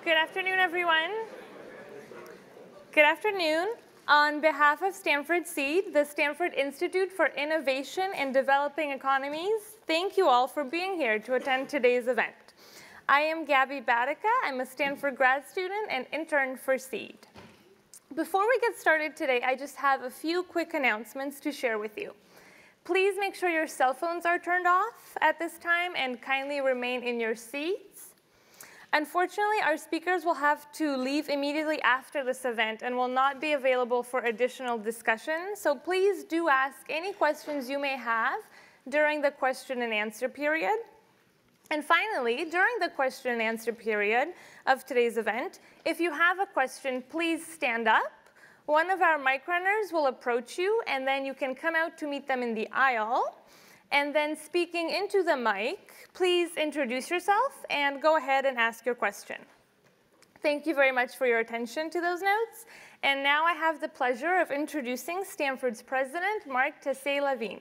Good afternoon, everyone. Good afternoon. On behalf of Stanford Seed, the Stanford Institute for Innovation in Developing Economies, thank you all for being here to attend today's event. I am Gabby Batica. I'm a Stanford grad student and intern for Seed. Before we get started today, I just have a few quick announcements to share with you. Please make sure your cell phones are turned off at this time and kindly remain in your seats. Unfortunately, our speakers will have to leave immediately after this event and will not be available for additional discussion. So please do ask any questions you may have during the question and answer period. And finally, during the question and answer period of today's event, if you have a question, please stand up. One of our mic runners will approach you, and then you can come out to meet them in the aisle. And then speaking into the mic, please introduce yourself and go ahead and ask your question. Thank you very much for your attention to those notes. And now I have the pleasure of introducing Stanford's president, Mark Tessier-Lavigne.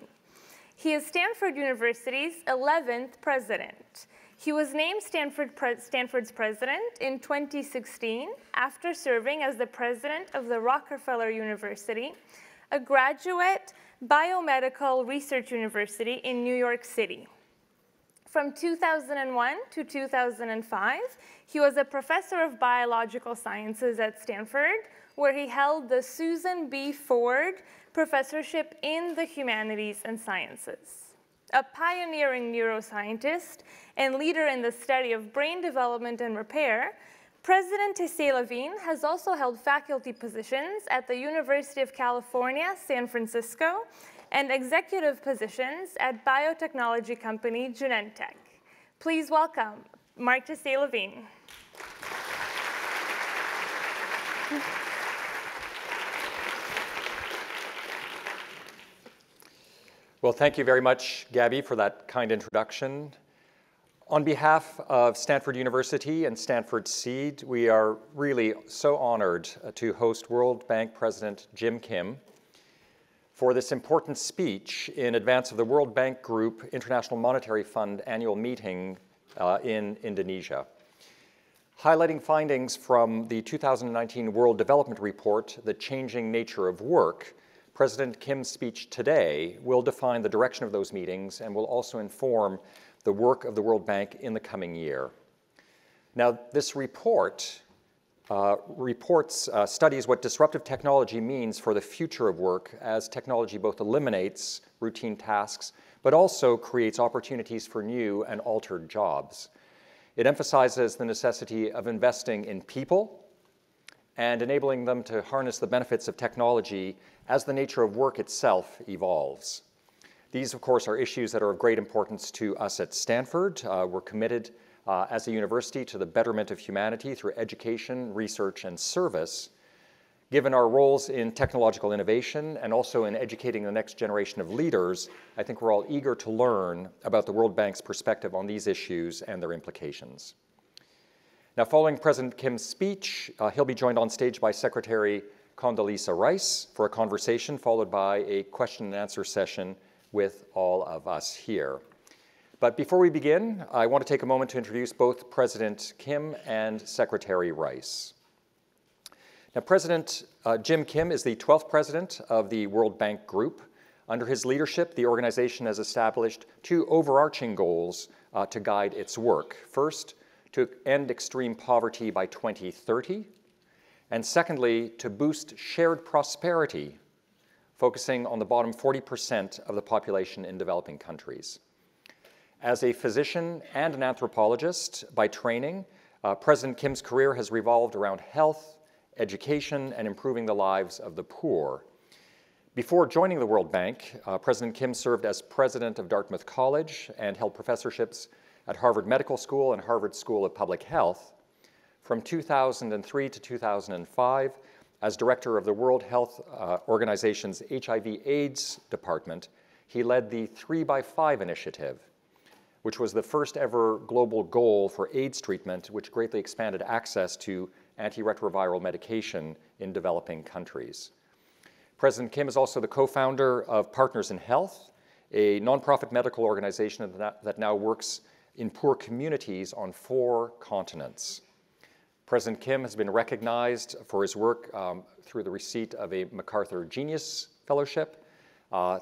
He is Stanford University's 11th president. He was named Stanford's president in 2016 after serving as the president of the Rockefeller University, a graduate biomedical research university in New York City. From 2001 to 2005, he was a professor of biological sciences at Stanford, where he held the Susan B. Ford Professorship in the Humanities and Sciences. A pioneering neuroscientist and leader in the study of brain development and repair, President Tessier-Lavigne has also held faculty positions at the University of California, San Francisco, and executive positions at biotechnology company Genentech. Please welcome Mark Tessier-Lavigne. Well, thank you very much, Gabby, for that kind introduction. On behalf of Stanford University and Stanford Seed, we are really so honored to host World Bank President Jim Kim for this important speech in advance of the World Bank Group International Monetary Fund annual meeting in Indonesia. Highlighting findings from the 2019 World Development Report, The Changing Nature of Work, President Kim's speech today will define the direction of those meetings and will also inform the work of the World Bank in the coming year. Now, this report studies what disruptive technology means for the future of work as technology both eliminates routine tasks, but also creates opportunities for new and altered jobs. It emphasizes the necessity of investing in people and enabling them to harness the benefits of technology as the nature of work itself evolves. These, of course, are issues that are of great importance to us at Stanford. We're committed as a university to the betterment of humanity through education, research, and service. Given our roles in technological innovation and also in educating the next generation of leaders, I think we're all eager to learn about the World Bank's perspective on these issues and their implications. Now, following President Kim's speech, he'll be joined on stage by Secretary Condoleezza Rice for a conversation followed by a question and answer session with all of us here. But before we begin, I want to take a moment to introduce both President Kim and Secretary Rice. Now, President Jim Kim is the 12th president of the World Bank Group. Under his leadership, the organization has established two overarching goals to guide its work. First, to end extreme poverty by 2030, and secondly, to boost shared prosperity, focusing on the bottom 40% of the population in developing countries. As a physician and an anthropologist by training, President Kim's career has revolved around health, education, and improving the lives of the poor. Before joining the World Bank, President Kim served as president of Dartmouth College and held professorships at Harvard Medical School and Harvard School of Public Health. From 2003 to 2005, as director of the World Health Organization's HIV/AIDS department, he led the 3x5 initiative, which was the first ever global goal for AIDS treatment, which greatly expanded access to antiretroviral medication in developing countries. President Kim is also the co-founder of Partners in Health, a nonprofit medical organization that now works in poor communities on 4 continents. President Kim has been recognized for his work through the receipt of a MacArthur Genius Fellowship,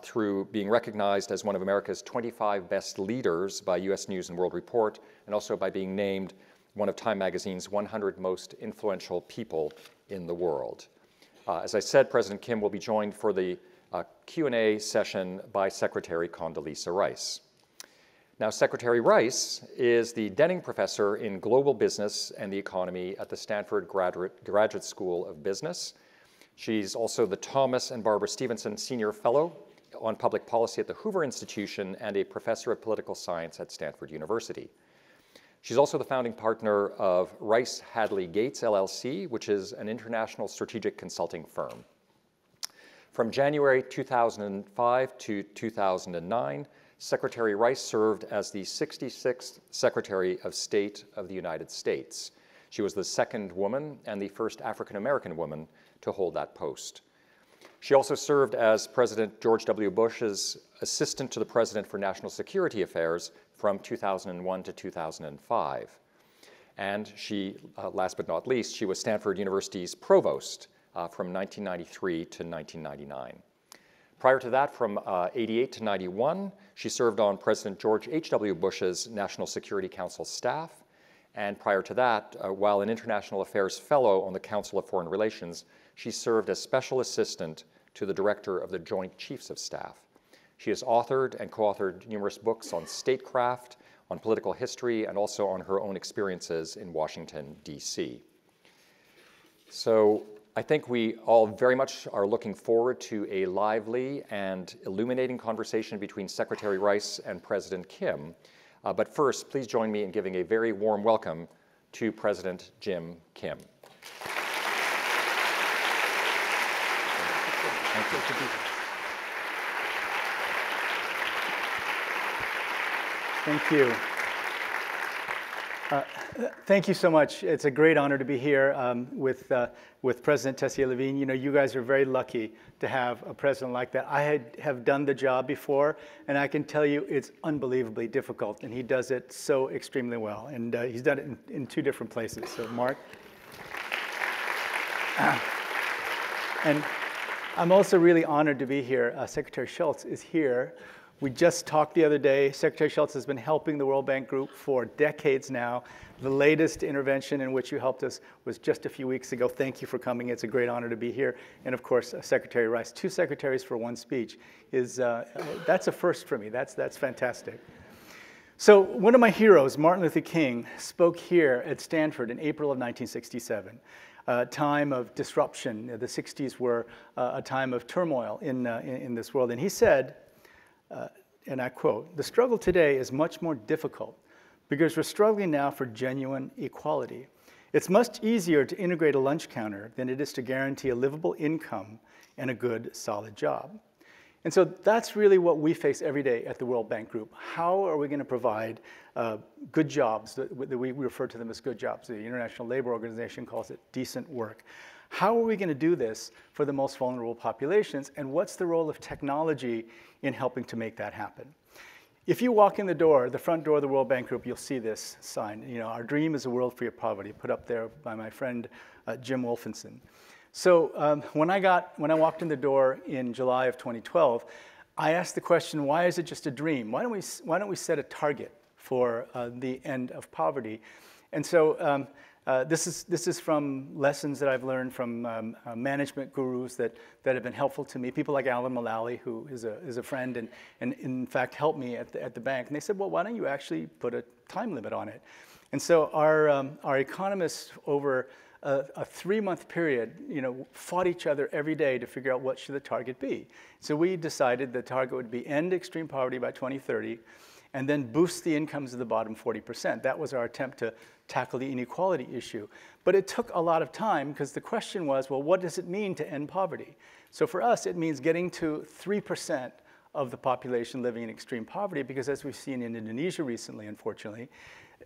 through being recognized as one of America's 25 best leaders by US News and World Report, and also by being named one of Time Magazine's 100 most influential people in the world. As I said, President Kim will be joined for the Q&A session by Secretary Condoleezza Rice. Now, Secretary Rice is the Denning Professor in Global Business and the Economy at the Stanford Graduate School of Business. She's also the Thomas and Barbara Stevenson Senior Fellow on Public Policy at the Hoover Institution and a Professor of Political Science at Stanford University. She's also the founding partner of Rice Hadley Gates, LLC, which is an international strategic consulting firm. From January 2005 to 2009, Secretary Rice served as the 66th Secretary of State of the United States. She was the second woman and the first African-American woman to hold that post. She also served as President George W. Bush's Assistant to the President for National Security Affairs from 2001 to 2005. And she, last but not least, she was Stanford University's Provost from 1993 to 1999. Prior to that, from 88 to 91, she served on President George H.W. Bush's National Security Council staff. And prior to that, while an International Affairs Fellow on the Council of Foreign Relations, she served as Special Assistant to the Director of the Joint Chiefs of Staff. She has authored and co-authored numerous books on statecraft, on political history, and also on her own experiences in Washington, D.C. So I think we all very much are looking forward to a lively and illuminating conversation between Secretary Rice and President Kim. But first, please join me in giving a very warm welcome to President Jim Kim. Thank you. Thank you. Thank you so much. It's a great honor to be here with President Tessier-Lavigne. You know, you guys are very lucky to have a president like that. I have done the job before, and I can tell you it's unbelievably difficult, and he does it so extremely well. And he's done it in two different places. So, Mark. And I'm also really honored to be here. Secretary Shultz is here. We just talked the other day. Secretary Shultz has been helping the World Bank Group for decades now. The latest intervention in which you helped us was just a few weeks ago. Thank you for coming. It's a great honor to be here. And of course, Secretary Rice, 2 secretaries for 1 speech is that's a first for me. That's fantastic. So one of my heroes, Martin Luther King, spoke here at Stanford in April of 1967. A time of disruption. The 60s were a time of turmoil in this world. And he said, and I quote, "The struggle today is much more difficult because we're struggling now for genuine equality. It's much easier to integrate a lunch counter than it is to guarantee a livable income and a good, solid job." And so that's really what we face every day at the World Bank Group. How are we going to provide good jobs, that we refer to them as good jobs? The International Labor Organization calls it decent work. How are we going to do this for the most vulnerable populations, and what's the role of technology in helping to make that happen? If you walk in the door, the front door of the World Bank Group, you'll see this sign. You know, our dream is a world free of poverty, put up there by my friend Jim Wolfenson. So when I walked in the door in July of 2012, I asked the question, why is it just a dream? Why don't we set a target for the end of poverty? And so this is from lessons that I've learned from management gurus that have been helpful to me. People like Alan Mulally, who is a friend and in fact helped me at the bank. And they said, well, why don't you actually put a time limit on it? And so our economists over a 3-month period, fought each other every day to figure out what should the target be. So we decided the target would be end extreme poverty by 2030, and then boost the incomes of the bottom 40%. That was our attempt to tackle the inequality issue. But it took a lot of time because the question was, well, what does it mean to end poverty? So for us, it means getting to 3% of the population living in extreme poverty, because as we've seen in Indonesia recently, unfortunately,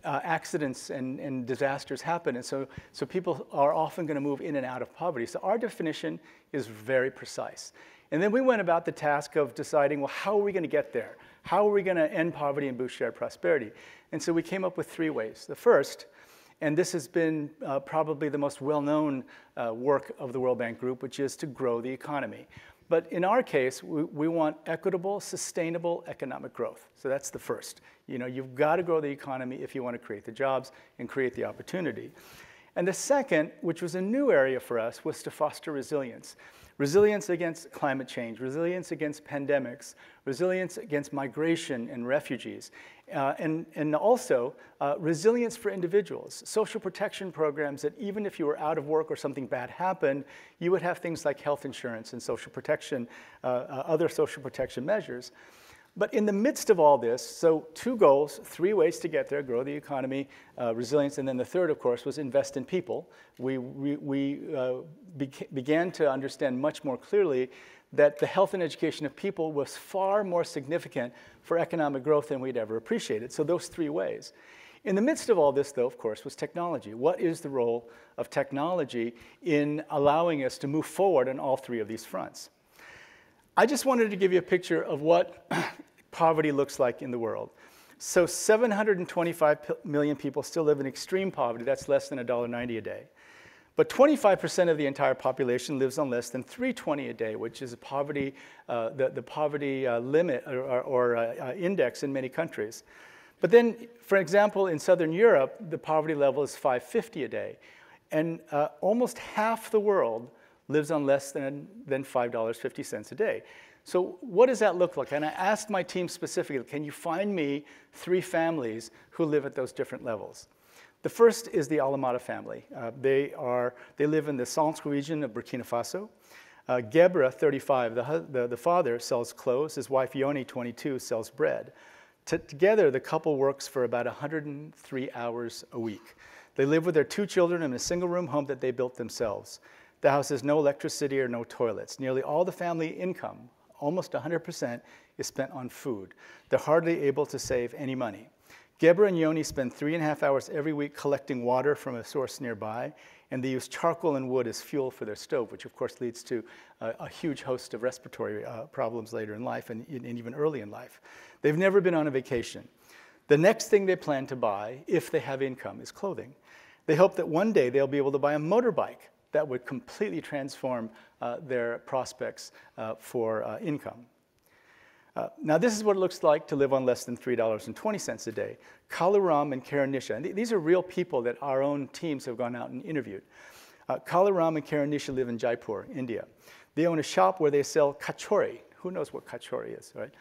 accidents and disasters happen, and so people are often going to move in and out of poverty. So our definition is very precise. And then we went about the task of deciding, well, how are we going to get there? How are we going to end poverty and boost shared prosperity? And so we came up with 3 ways. The first And this has been probably the most well-known work of the World Bank Group, which is to grow the economy. But in our case, we want equitable, sustainable economic growth. So that's the first. You've got to grow the economy if you want to create the jobs and create the opportunity. And the second, which was a new area for us, was to foster resilience. Resilience against climate change, resilience against pandemics, resilience against migration and refugees, and also resilience for individuals. Social protection programs that even if you were out of work or something bad happened, you would have things like health insurance and social protection, other social protection measures. But in the midst of all this, so 2 goals, 3 ways to get there: grow the economy, resilience, and then the third, of course, was invest in people. We began to understand much more clearly that the health and education of people was far more significant for economic growth than we'd ever appreciated. So those 3 ways. In the midst of all this, though, of course, was technology. What is the role of technology in allowing us to move forward on all 3 of these fronts? I just wanted to give you a picture of what poverty looks like in the world. So 725 million people still live in extreme poverty. That's less than $1.90 a day. But 25% of the entire population lives on less than $3.20 a day, which is poverty, the poverty limit or index in many countries. But then, for example, in Southern Europe, the poverty level is $5.50 a day. And almost half the world lives on less than $5.50 a day. So what does that look like? And I asked my team specifically, can you find me 3 families who live at those different levels? The first is the Alamada family. They live in the Centre region of Burkina Faso. Gebra, 35, the father, sells clothes. His wife, Yoni, 22, sells bread. Together, the couple works for about 103 hours a week. They live with their 2 children in a single-room home that they built themselves. The house has no electricity or no toilets. Nearly all the family income, almost 100%, is spent on food. They're hardly able to save any money. Gebra and Yoni spend 3.5 hours every week collecting water from a source nearby, and they use charcoal and wood as fuel for their stove, which of course leads to a huge host of respiratory problems later in life and even early in life. They've never been on a vacation. The next thing they plan to buy, if they have income, is clothing. They hope that one day they'll be able to buy a motorbike that would completely transform their prospects for income. Now, this is what it looks like to live on less than $3.20 a day. Kalaram and Karanisha, and these are real people that our own teams have gone out and interviewed. Kalaram and Karanisha live in Jaipur, India. They own a shop where they sell kachori. Who knows what kachori is, right?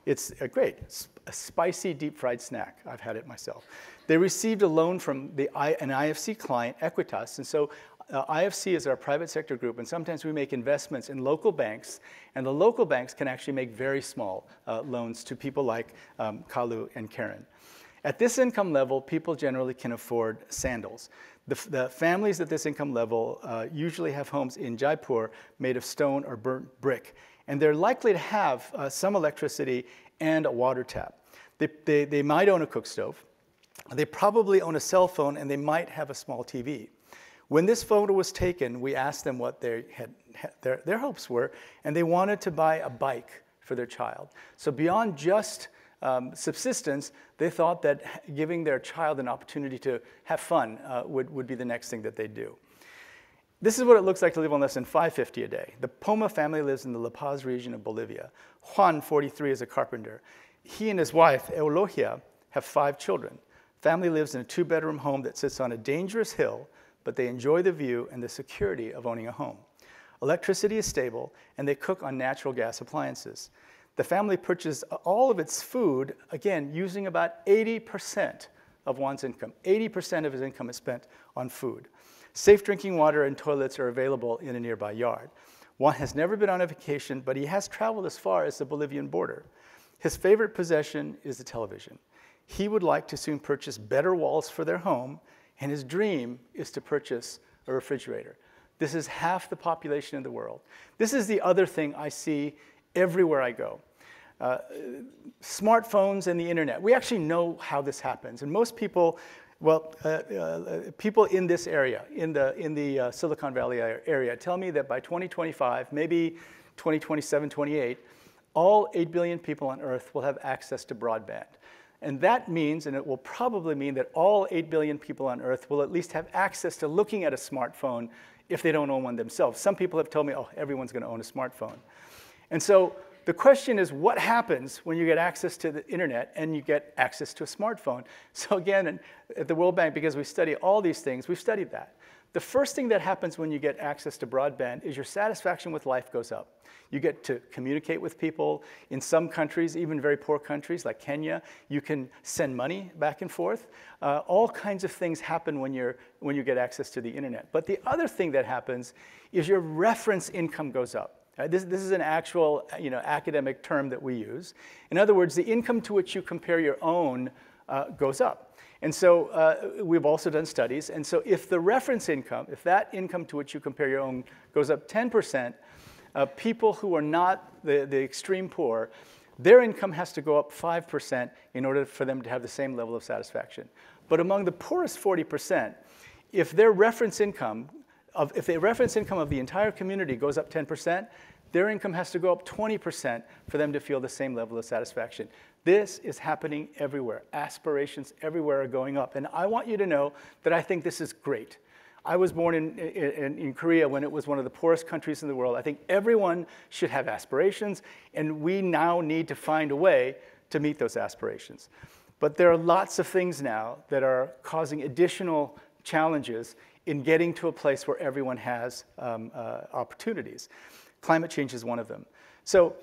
It's a spicy deep-fried snack. I've had it myself. They received a loan from an IFC client, Equitas, and so IFC is our private sector group, and sometimes we make investments in local banks, and the local banks can actually make very small loans to people like Kalu and Karen. At this income level, people generally can afford sandals. The families at this income level usually have homes in Jaipur made of stone or burnt brick, and they're likely to have some electricity and a water tap. They might own a cook stove. They probably own a cell phone, and they might have a small TV. When this photo was taken, we asked them what their hopes were, and they wanted to buy a bike for their child. So beyond just subsistence, they thought that giving their child an opportunity to have fun would be the next thing that they'd do. This is what it looks like to live on less than $5.50 a day. The Poma family lives in the La Paz region of Bolivia. Juan, 43, is a carpenter. He and his wife, Eulogia, have 5 children. Family lives in a 2-bedroom home that sits on a dangerous hill, but they enjoy the view and the security of owning a home. Electricity is stable, and they cook on natural gas appliances. The family purchases all of its food, again, using about 80% of Juan's income. 80% of his income is spent on food. Safe drinking water and toilets are available in a nearby yard. Juan has never been on a vacation, but he has traveled as far as the Bolivian border. His favorite possession is the television. He would like to soon purchase better walls for their home, and his dream is to purchase a refrigerator. This is half the population in the world. This is the other thing I see everywhere I go. Smartphones and the internet. We actually know how this happens. And most people, people in this area, in the Silicon Valley area, tell me that by 2025, maybe 2027, 28, all 8 billion people on Earth will have access to broadband. And that means, and it will probably mean, that all 8 billion people on Earth will at least have access to looking at a smartphone if they don't own one themselves. Some people have told me, oh, everyone's going to own a smartphone. And so the question is, what happens when you get access to the internet and you get access to a smartphone? So again, at the World Bank, because we study all these things, we've studied that. The first thing that happens when you get access to broadband is your satisfaction with life goes up. You get to communicate with people. In some countries, even very poor countries like Kenya, you can send money back and forth. All kinds of things happen when you get access to the internet. But the other thing that happens is your reference income goes up. This is an actual academic term that we use. In other words, the income to which you compare your own goes up. And so we've also done studies. And so if the reference income, if that income to which you compare your own goes up 10%, people who are not the extreme poor, their income has to go up 5% in order for them to have the same level of satisfaction. But among the poorest 40%, if their reference income, if the reference income of the entire community goes up 10%, their income has to go up 20% for them to feel the same level of satisfaction. This is happening everywhere. Aspirations everywhere are going up. And I want you to know that I think this is great. I was born in Korea when it was one of the poorest countries in the world. I think everyone should have aspirations, and we now need to find a way to meet those aspirations. But there are lots of things now that are causing additional challenges in getting to a place where everyone has opportunities. Climate change is one of them. So,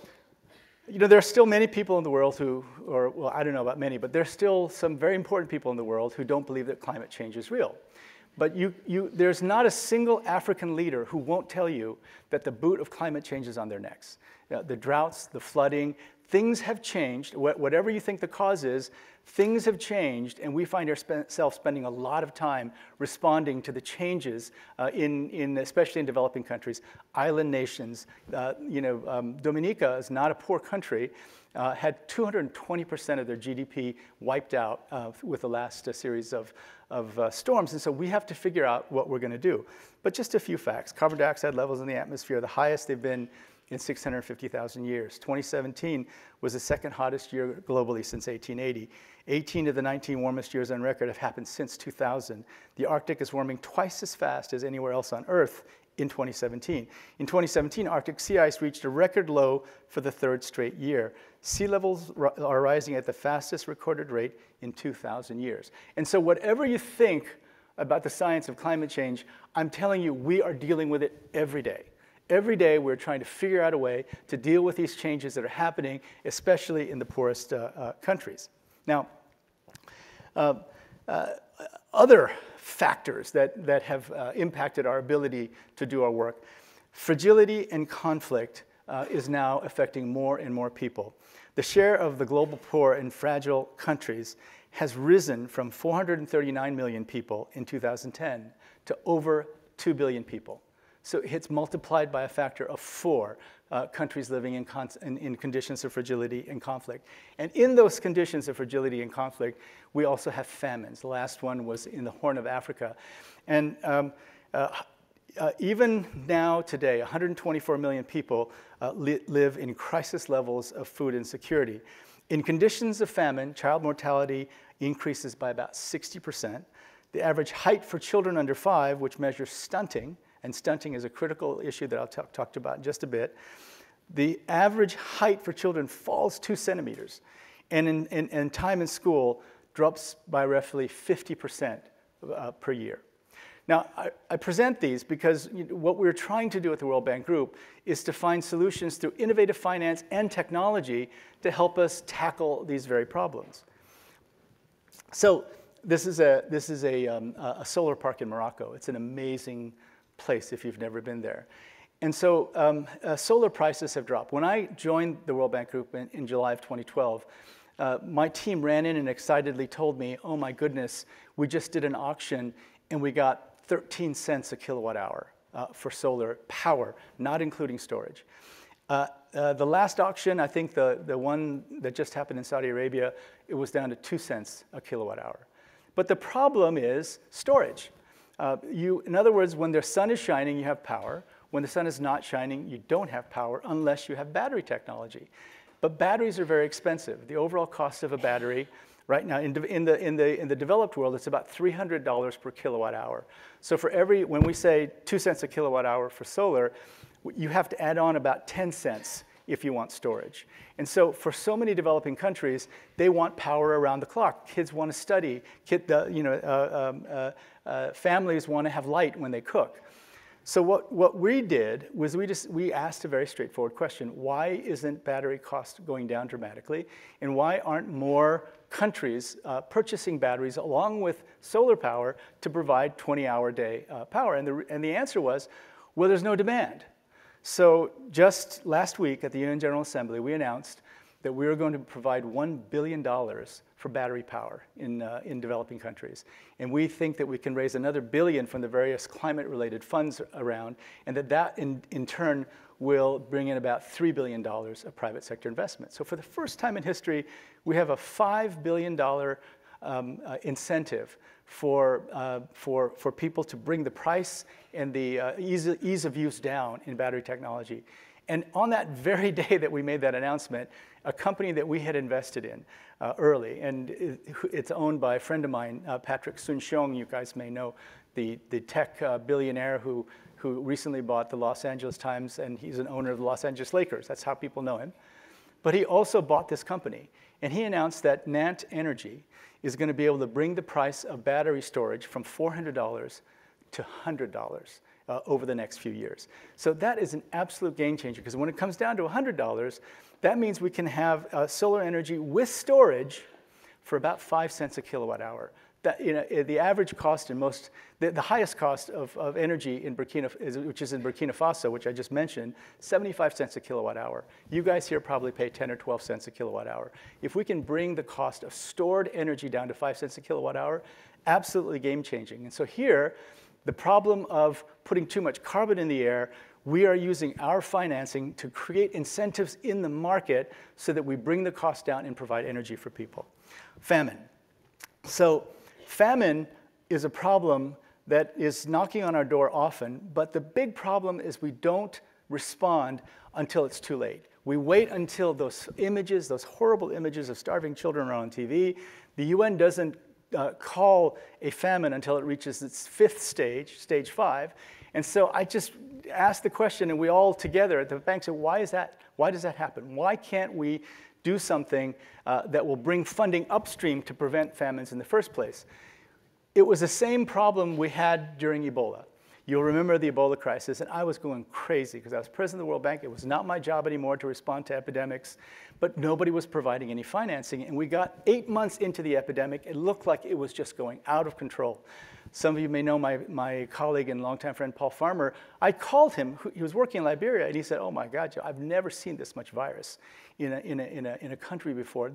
there are still many people in the world who, well, I don't know about many, but there's still some very important people in the world who don't believe that climate change is real. But there's not a single African leader who won't tell you that the boot of climate change is on their necks. The droughts, the flooding, things have changed. Whatever you think the cause is, things have changed, and we find ourselves spending a lot of time responding to the changes especially in developing countries, island nations. Dominica is not a poor country, had 220% of their GDP wiped out with the last series of storms. And so we have to figure out what we're going to do. But just a few facts. Carbon dioxide levels in the atmosphere are the highest they've been in 650,000 years. 2017 was the second hottest year globally since 1880. 18 of the 19 warmest years on record have happened since 2000. The Arctic is warming twice as fast as anywhere else on Earth in 2017. In 2017, Arctic sea ice reached a record low for the third straight year. Sea levels are rising at the fastest recorded rate in 2,000 years. And so whatever you think about the science of climate change, I'm telling you, we are dealing with it every day. Every day, we're trying to figure out a way to deal with these changes that are happening, especially in the poorest countries. Now, other factors that have impacted our ability to do our work, fragility and conflict is now affecting more and more people. The share of the global poor in fragile countries has risen from 439 million people in 2010 to over 2 billion people. So it's multiplied by a factor of 4 countries living in conditions of fragility and conflict. And in those conditions of fragility and conflict, we also have famines. The last one was in the Horn of Africa. And even now, today, 124 million people live in crisis levels of food insecurity. In conditions of famine, child mortality increases by about 60%. The average height for children under 5, which measures stunting, and stunting is a critical issue that I'll talk about in just a bit. The average height for children falls 2 centimeters, and in time in school drops by roughly 50% per year. Now, I present these because what we're trying to do at the World Bank Group is to find solutions through innovative finance and technology to help us tackle these very problems. So this is a solar park in Morocco. It's an amazing place if you've never been there. And so solar prices have dropped. When I joined the World Bank Group in July of 2012, my team ran in and excitedly told me, oh my goodness, we just did an auction and we got 13 cents a kilowatt hour for solar power, not including storage. The last auction, I think the one that just happened in Saudi Arabia, it was down to 2 cents a kilowatt hour. But the problem is storage. In other words, when the sun is shining, you have power. When the sun is not shining, you don't have power unless you have battery technology. But batteries are very expensive. The overall cost of a battery Right now, in the developed world, it's about $300 per kilowatt hour. So for when we say 2 cents a kilowatt hour for solar, you have to add on about 10 cents if you want storage. And so for so many developing countries, they want power around the clock. Kids want to study. Families want to have light when they cook. So what we did was we asked a very straightforward question. Why isn't battery cost going down dramatically? And why aren't more countries purchasing batteries along with solar power to provide 20-hour-day power? And the answer was, well, there's no demand. So just last week at the UN General Assembly, we announced that we were going to provide $1 billion for battery power in developing countries. And we think that we can raise another $1 billion from the various climate-related funds around, and that in turn will bring in about $3 billion of private sector investment. So for the first time in history, we have a $5 billion incentive for people to bring the price and the ease of use down in battery technology. And on that very day that we made that announcement, a company that we had invested in early, and it's owned by a friend of mine, Patrick Soon-Shiong, you guys may know, the tech billionaire who recently bought the Los Angeles Times, and he's an owner of the Los Angeles Lakers. That's how people know him. But he also bought this company, and he announced that Nant Energy is going to be able to bring the price of battery storage from $400 to $100 over the next few years. So that is an absolute game changer, because when it comes down to $100, that means we can have solar energy with storage for about 5 cents a kilowatt hour. That, the average cost in the highest cost of energy in which is in Burkina Faso, which I just mentioned, 75 cents a kilowatt hour. You guys here probably pay 10 or 12 cents a kilowatt hour. If we can bring the cost of stored energy down to 5 cents a kilowatt hour, absolutely game changing. And so here, the problem of putting too much carbon in the air, we are using our financing to create incentives in the market so that we bring the cost down and provide energy for people. Famine. So famine is a problem that is knocking on our door often, but the big problem is we don't respond until it's too late. We wait until those images, those horrible images of starving children are on TV. The UN doesn't call a famine until it reaches its 5th stage, stage 5. And so I just asked the question, and we all together at the bank said, why does that happen? Why can't we do something that will bring funding upstream to prevent famines in the first place? It was the same problem we had during Ebola. You'll remember the Ebola crisis, and I was going crazy because I was president of the World Bank. It was not my job anymore to respond to epidemics, but nobody was providing any financing. And we got 8 months into the epidemic. It looked like it was just going out of control. Some of you may know my colleague and longtime friend, Paul Farmer. I called him. He was working in Liberia, and he said, oh, my God, Joe, I've never seen this much virus in a country before.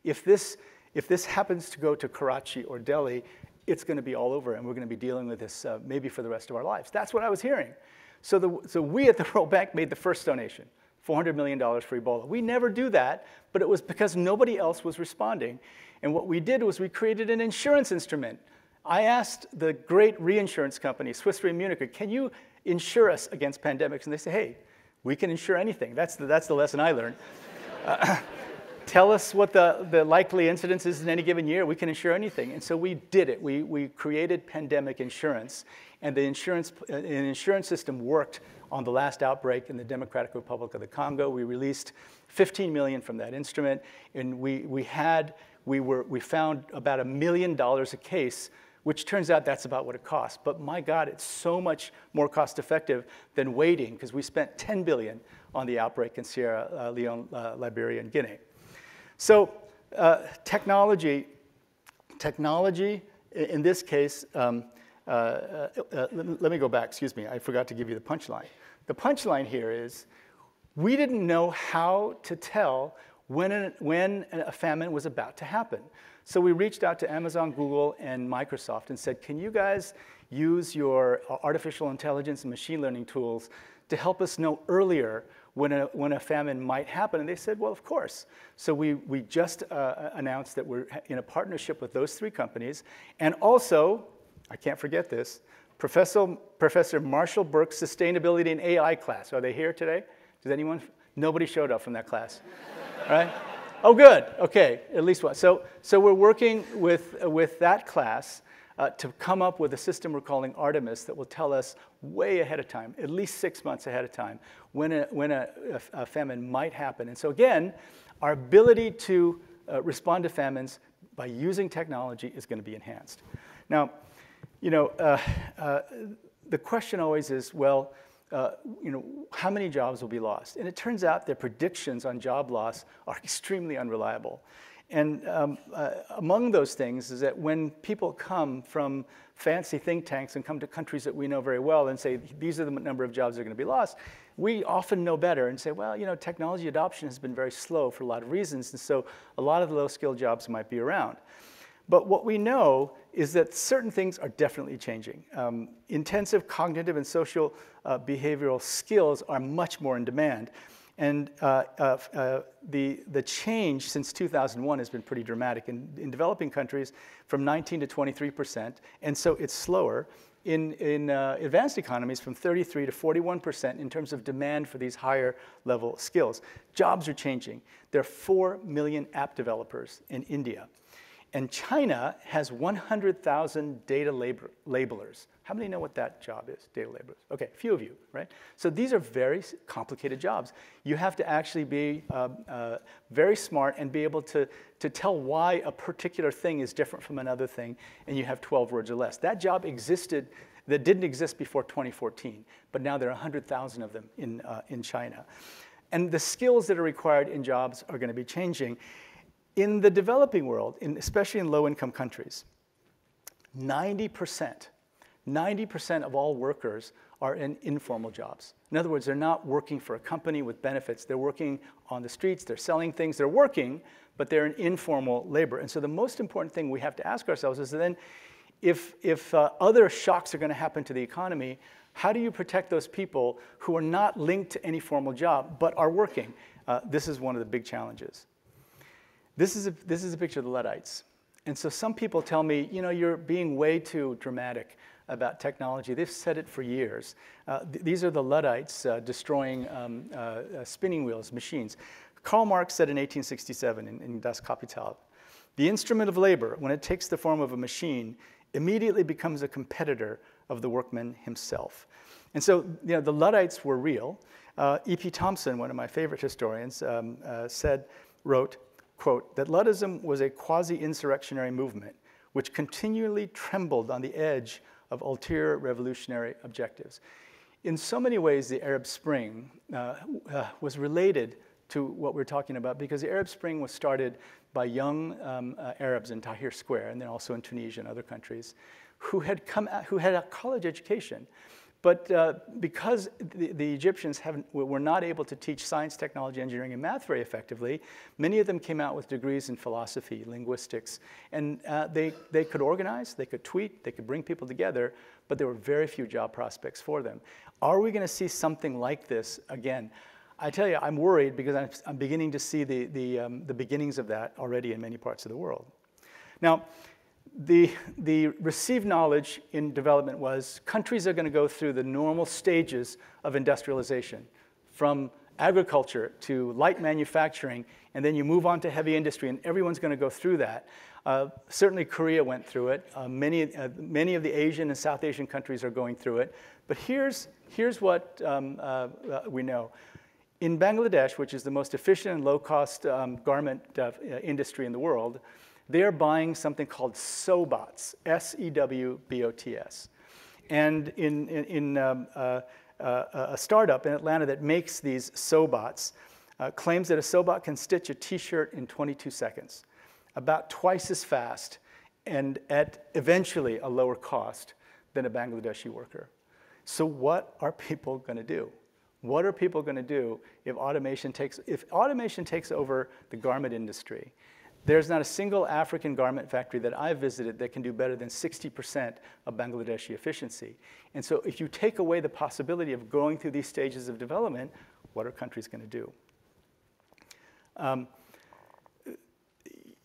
If this happens to go to Karachi or Delhi, it's going to be all over, and we're going to be dealing with this maybe for the rest of our lives. That's what I was hearing. So we at the World Bank made the first donation, $400 million for Ebola. We never do that, but it was because nobody else was responding. And what we did was we created an insurance instrument. I asked the great reinsurance company, Swiss Re Munich, can you insure us against pandemics? And they said, hey, we can insure anything. That's the lesson I learned. Tell us what the likely incidence is in any given year. We can insure anything. And so we did it. We created pandemic insurance. And the insurance system worked on the last outbreak in the Democratic Republic of the Congo. We released $15 million from that instrument. And we found about $1 million a case, which turns out that's about what it costs. But my God, it's so much more cost effective than waiting, because we spent $10 billion on the outbreak in Sierra Leone, Liberia, and Guinea. So technology, in this case, let me go back, excuse me, I forgot to give you the punchline. The punchline here is we didn't know how to tell when a famine was about to happen. So we reached out to Amazon, Google, and Microsoft and said, can you guys use your artificial intelligence and machine learning tools to help us know earlier when a famine might happen? And they said, well, of course. So we just announced that we're in a partnership with those 3 companies. And also, I can't forget this, Professor Marshall Burke's Sustainability and AI class. Are they here today? Does anyone? Nobody showed up from that class, right? Oh, good. Okay, at least one. So we're working with that class to come up with a system we're calling Artemis that will tell us way ahead of time, at least 6 months ahead of time, when a famine might happen. And so again, our ability to respond to famines by using technology is going to be enhanced. Now, you know, the question always is, well, you know, how many jobs will be lost? And it turns out their predictions on job loss are extremely unreliable. And among those things is that when people come from fancy think tanks and come to countries that we know very well and say, these are the number of jobs that are going to be lost, we often know better and say, well, you know, technology adoption has been very slow for a lot of reasons, and so a lot of the low-skilled jobs might be around. But what we know is that certain things are definitely changing. Intensive cognitive and social behavioral skills are much more in demand. And the change since 2001 has been pretty dramatic. In developing countries, from 19 to 23%, and so it's slower. In advanced economies, from 33 to 41% in terms of demand for these higher level skills. Jobs are changing. There are 4 million app developers in India. And China has 100,000 data labelers. How many know what that job is, data labelers? Okay, a few of you, right? So these are very complicated jobs. You have to actually be very smart and be able to tell why a particular thing is different from another thing, and you have 12 words or less. That job existed, that didn't exist before 2014, but now there are 100,000 of them in China. And the skills that are required in jobs are going to be changing. In the developing world, especially in low-income countries, 90% of all workers are in informal jobs. In other words, they're not working for a company with benefits. They're working on the streets. They're selling things. They're working, but they're in informal labor. And so the most important thing we have to ask ourselves is then, if other shocks are going to happen to the economy, how do you protect those people who are not linked to any formal job but are working? This is one of the big challenges. This is a picture of the Luddites. And so some people tell me, you know, you're being way too dramatic about technology. They've said it for years. These are the Luddites destroying spinning wheels, machines. Karl Marx said in 1867 in Das Kapital, the instrument of labor, when it takes the form of a machine, immediately becomes a competitor of the workman himself. And so, you know, the Luddites were real. E.P. Thompson, one of my favorite historians, wrote, quote, that Luddism was a quasi-insurrectionary movement which continually trembled on the edge of ulterior revolutionary objectives. In so many ways, the Arab Spring was related to what we're talking about, because the Arab Spring was started by young Arabs in Tahrir Square, and then also in Tunisia and other countries, who had a college education. But because the Egyptians were not able to teach science, technology, engineering, and math very effectively, many of them came out with degrees in philosophy, linguistics, and they could organize, they could tweet, they could bring people together, but there were very few job prospects for them. Are we going to see something like this again? I tell you, I'm worried because I'm beginning to see the beginnings of that already in many parts of the world. Now, the received knowledge in development was countries are going to go through the normal stages of industrialization, from agriculture to light manufacturing, and then you move on to heavy industry, and everyone's going to go through that. Certainly Korea went through it. Many of the Asian and South Asian countries are going through it. But here's what we know. In Bangladesh, which is the most efficient and low-cost garment industry in the world, they're buying something called Sewbots, S-E-W-B-O-T-S. And in a startup in Atlanta that makes these Sewbots claims that a Sewbot can stitch a T-shirt in 22 seconds, about twice as fast, and at eventually a lower cost than a Bangladeshi worker. So what are people going to do? What are people going to do if automation takes over the garment industry? There's not a single African garment factory that I've visited that can do better than 60% of Bangladeshi efficiency. And so if you take away the possibility of going through these stages of development, what are countries going to do?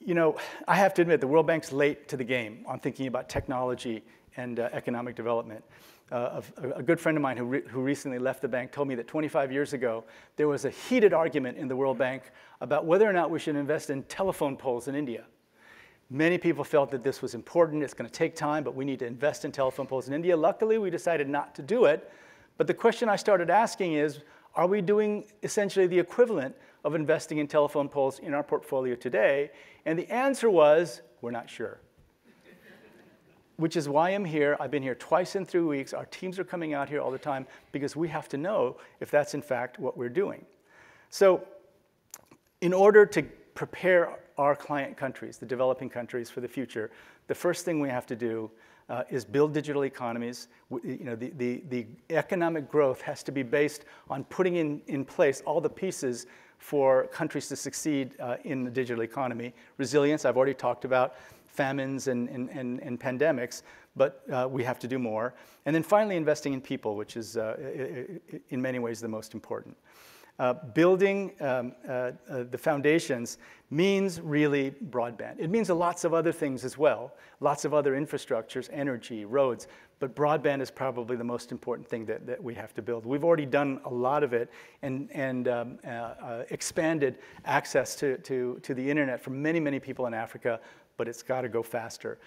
You know, I have to admit, the World Bank's late to the game on thinking about technology and economic development. A good friend of mine who recently left the bank told me that 25 years ago, there was a heated argument in the World Bank about whether or not we should invest in telephone poles in India. Many people felt that this was important, it's going to take time, but we need to invest in telephone poles in India. Luckily, we decided not to do it. But the question I started asking is, are we doing essentially the equivalent of investing in telephone poles in our portfolio today? And the answer was, we're not sure. Which is why I'm here. I've been here twice in 3 weeks. Our teams are coming out here all the time because we have to know if that's in fact what we're doing. So in order to prepare our client countries, the developing countries, for the future, the first thing we have to do is build digital economies. The economic growth has to be based on putting in place all the pieces for countries to succeed in the digital economy. Resilience, I've already talked about, famines and pandemics, but we have to do more. And then finally, investing in people, which is in many ways the most important. Building the foundations means really broadband. It means lots of other things as well, lots of other infrastructures, energy, roads, but broadband is probably the most important thing that we have to build. We've already done a lot of it and expanded access to the internet for many, many people in Africa, but it's got to go faster.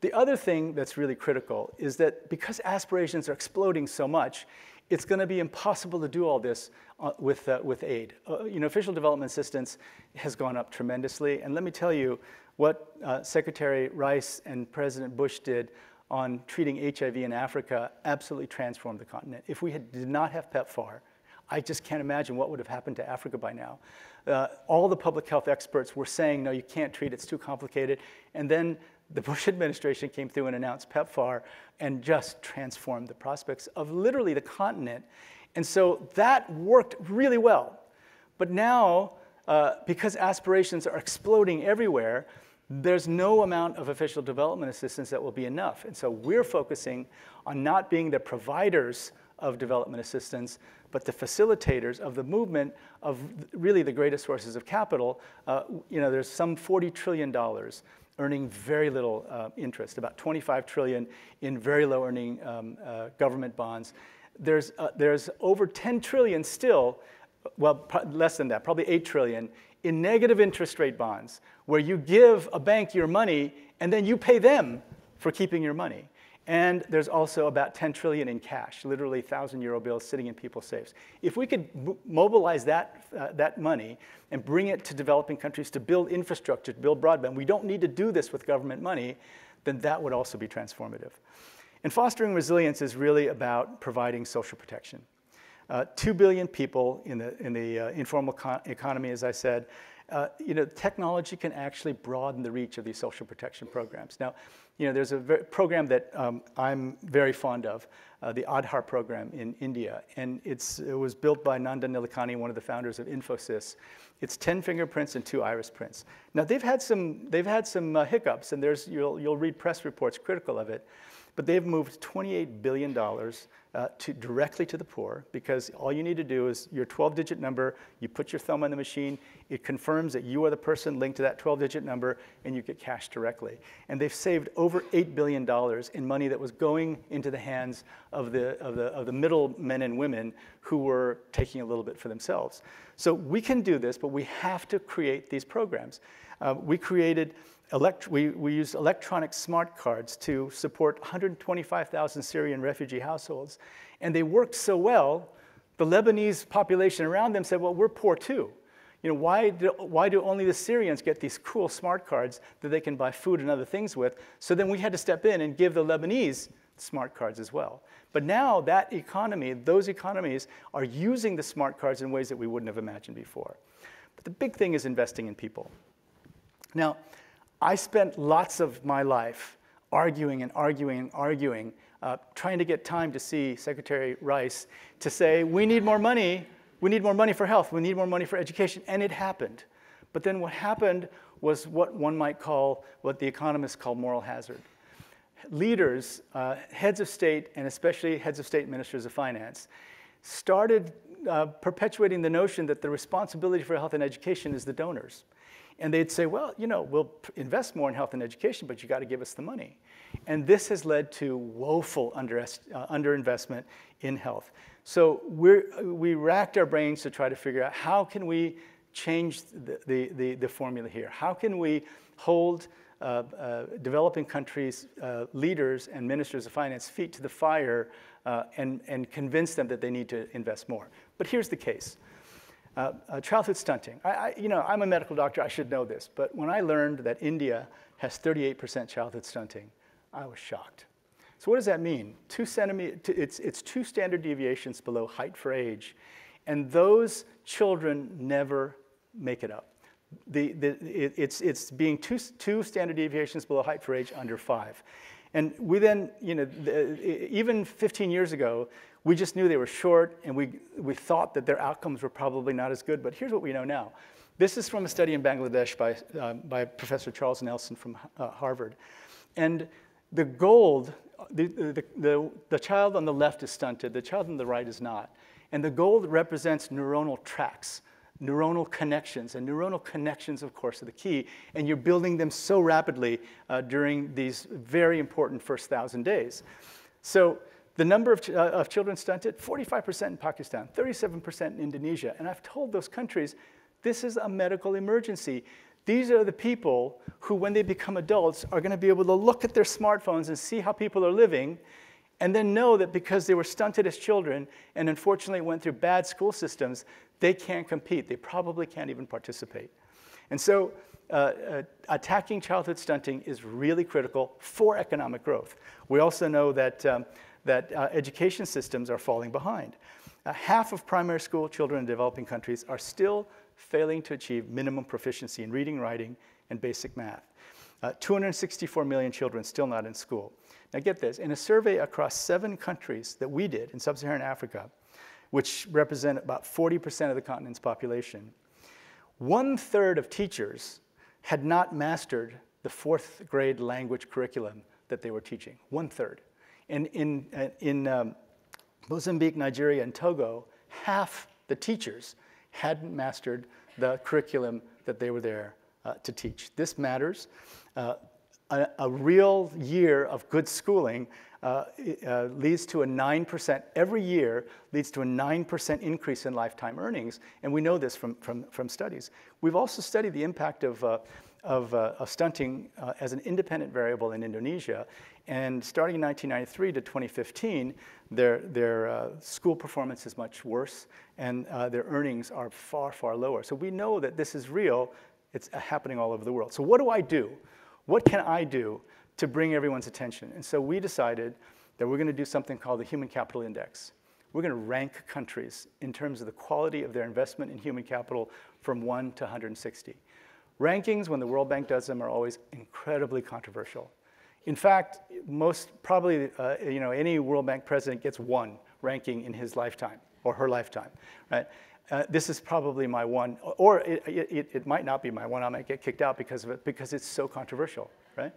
The other thing that's really critical is that because aspirations are exploding so much, it's going to be impossible to do all this with aid. Official development assistance has gone up tremendously, and let me tell you what Secretary Rice and President Bush did on treating HIV in Africa absolutely transformed the continent. If we did not have PEPFAR, I just can't imagine what would have happened to Africa by now. All the public health experts were saying, no, you can't treat it, it's too complicated. And then the Bush administration came through and announced PEPFAR and just transformed the prospects of literally the continent. And so that worked really well. But now, because aspirations are exploding everywhere, there's no amount of official development assistance that will be enough. And so we're focusing on not being the providers of development assistance, but the facilitators of the movement of really the greatest sources of capital. There's some $40 trillion earning very little interest, about $25 trillion in very low earning government bonds. There's over $10 trillion still, well, less than that, probably $8 trillion in negative interest rate bonds, where you give a bank your money and then you pay them for keeping your money. And there's also about 10 trillion in cash, literally 1,000-euro bills sitting in people's safes. If we could mobilize that money and bring it to developing countries to build infrastructure, to build broadband, we don't need to do this with government money, then that would also be transformative. And fostering resilience is really about providing social protection. 2 billion people in the informal economy, as I said. Technology can actually broaden the reach of these social protection programs. Now, there's a program that I'm very fond of, the Aadhaar program in India, and it was built by Nandan Nilekani, one of the founders of Infosys. It's 10 fingerprints and 2 iris prints. Now they've had some hiccups, and you'll read press reports critical of it. But they've moved $28 billion directly to the poor, because all you need to do is your 12-digit number, you put your thumb on the machine, it confirms that you are the person linked to that 12-digit number, and you get cash directly. And they've saved over $8 billion in money that was going into the hands of the middle men and women who were taking a little bit for themselves. So we can do this, but we have to create these programs. We used electronic smart cards to support 125,000 Syrian refugee households. And they worked so well, the Lebanese population around them said, well, we're poor too. Why do only the Syrians get these cool smart cards that they can buy food and other things with? So then we had to step in and give the Lebanese smart cards as well. But now those economies are using the smart cards in ways that we wouldn't have imagined before. But the big thing is investing in people. Now, I spent lots of my life arguing and arguing and arguing, trying to get time to see Secretary Rice to say, we need more money for health, we need more money for education, and it happened. But then what happened was what the economists call moral hazard. Leaders, heads of state, and especially heads of state and ministers of finance, started perpetuating the notion that the responsibility for health and education is the donors. And they'd say, well, we'll invest more in health and education, but you got to give us the money. And this has led to woeful underinvestment in health. So we racked our brains to try to figure out how can we change the formula here? How can we hold developing countries' leaders and ministers of finance feet to the fire and convince them that they need to invest more? But here's the case. Childhood stunting. I'm a medical doctor, I should know this, but when I learned that India has 38% childhood stunting, I was shocked. So what does that mean? It's 2 standard deviations below height for age, and those children never make it up. It's being two standard deviations below height for age under 5. And we then, even 15 years ago, we just knew they were short, and we thought that their outcomes were probably not as good, but here's what we know now. This is from a study in Bangladesh by Professor Charles Nelson from Harvard. And the gold, the child on the left is stunted, the child on the right is not. And the gold represents neuronal tracts, neuronal connections. And neuronal connections, of course, are the key. And you're building them so rapidly during these very important first 1,000 days. So the number of children stunted, 45% in Pakistan, 37% in Indonesia. And I've told those countries, this is a medical emergency. These are the people who, when they become adults, are going to be able to look at their smartphones and see how people are living, and then know that because they were stunted as children and unfortunately went through bad school systems, they can't compete. They probably can't even participate. And so attacking childhood stunting is really critical for economic growth. We also know that education systems are falling behind. Half of primary school children in developing countries are still failing to achieve minimum proficiency in reading, writing, and basic math. 264 million children still not in school. Now get this, in a survey across 7 countries that we did in sub-Saharan Africa, which represent about 40% of the continent's population, 1/3 of teachers had not mastered the 4th grade language curriculum that they were teaching, 1/3. And in Mozambique, Nigeria, and Togo, half the teachers hadn't mastered the curriculum that they were there to teach. This matters. A real year of good schooling leads to a 9%, every year leads to a 9% increase in lifetime earnings, and we know this from studies. We've also studied the impact of stunting as an independent variable in Indonesia, and starting in 1993 to 2015, their school performance is much worse, and their earnings are far, far lower. So we know that this is real. It's happening all over the world. So what do I do? What can I do to bring everyone's attention? And so we decided that we're going to do something called the Human Capital Index. We're going to rank countries in terms of the quality of their investment in human capital from 1 to 160. Rankings, when the World Bank does them, are always incredibly controversial. In fact, any World Bank president gets 1 ranking in his lifetime or her lifetime, right? This is probably my 1, or it might not be my 1. I might get kicked out because of it, because it's so controversial, right?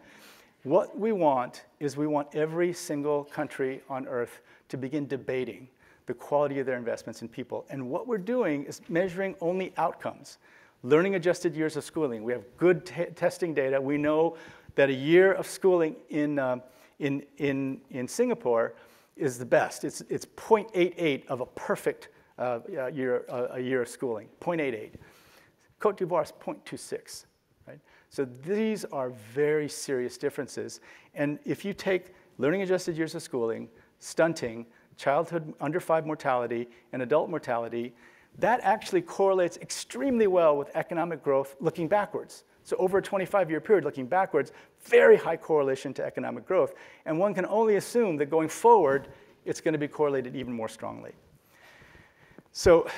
What we want is we want every single country on earth to begin debating the quality of their investments in people. And what we're doing is measuring only outcomes. Learning adjusted years of schooling. We have good testing data. We know that a year of schooling in Singapore is the best. It's 0.88 of a perfect a year of schooling, 0.88. Cote d'Ivoire is 0.26, right? So these are very serious differences. And if you take learning adjusted years of schooling, stunting, childhood under 5 mortality, and adult mortality, that actually correlates extremely well with economic growth looking backwards. So over a 25-year period looking backwards, very high correlation to economic growth. And one can only assume that going forward, it's going to be correlated even more strongly. So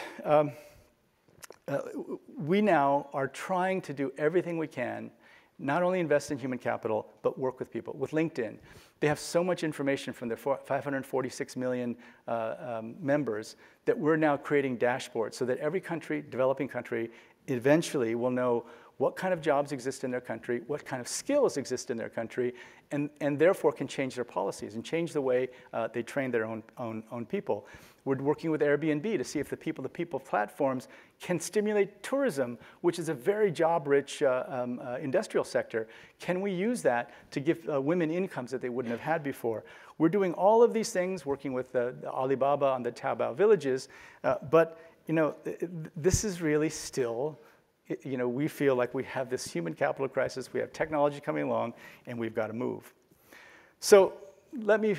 we now are trying to do everything we can, not only invest in human capital, but work with people. With LinkedIn, they have so much information from their 546 million members that we're now creating dashboards so that every country, developing country, eventually will know what kind of jobs exist in their country, what kind of skills exist in their country, and therefore can change their policies and change the way they train their own people. We're working with Airbnb to see if the people-to-people platforms can stimulate tourism, which is a very job-rich industrial sector. Can we use that to give women incomes that they wouldn't have had before? We're doing all of these things, working with Alibaba on the Taobao villages, but this is really still, we feel like we have this human capital crisis, we have technology coming along, and we've got to move. So let me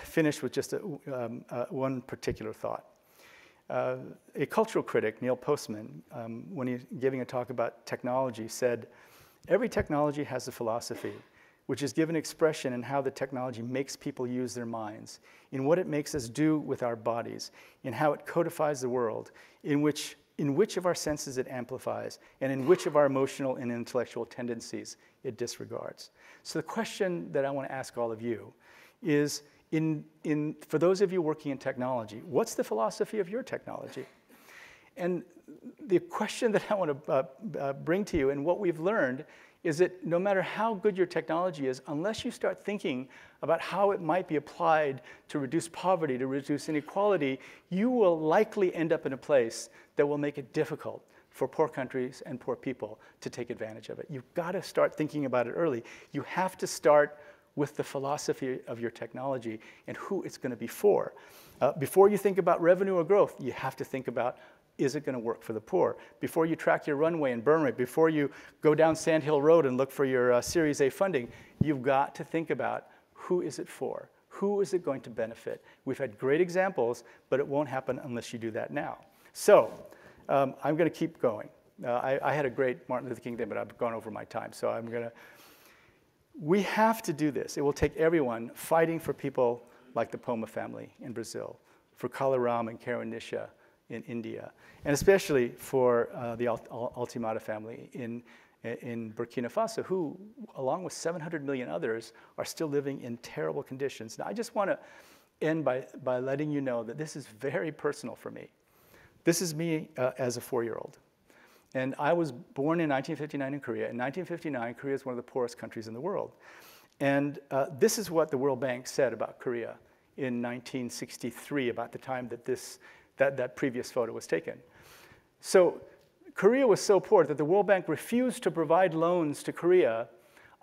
finish with just one particular thought. A cultural critic, Neil Postman, when he's giving a talk about technology, said, "Every technology has a philosophy, which is given expression in how the technology makes people use their minds, in what it makes us do with our bodies, in how it codifies the world, in which of our senses it amplifies, and in which of our emotional and intellectual tendencies it disregards." So the question that I want to ask all of you is, for those of you working in technology, what's the philosophy of your technology? And the question that I want to bring to you, and what we've learned, is that no matter how good your technology is, unless you start thinking about how it might be applied to reduce poverty, to reduce inequality, you will likely end up in a place that will make it difficult for poor countries and poor people to take advantage of it. You've got to start thinking about it early. You have to start with the philosophy of your technology and who it's going to be for. Before you think about revenue or growth, you have to think about, is it going to work for the poor? Before you track your runway and burn rate, before you go down Sand Hill Road and look for your Series A funding, you've got to think about, who is it for? Who is it going to benefit? We've had great examples, but it won't happen unless you do that now. So I'm going to keep going. I had a great Martin Luther King day, but I've gone over my time. So we have to do this. It will take everyone fighting for people like the Poma family in Brazil, for Kalaram and Karunisha in India, and especially for the Altimada family in Burkina Faso, who, along with 700 million others, are still living in terrible conditions. Now, I just want to end by letting you know that this is very personal for me. This is me as a 4-year-old. And I was born in 1959 in Korea. In 1959, Korea is one of the poorest countries in the world. And this is what the World Bank said about Korea in 1963, about the time that that previous photo was taken. So Korea was so poor that the World Bank refused to provide loans to Korea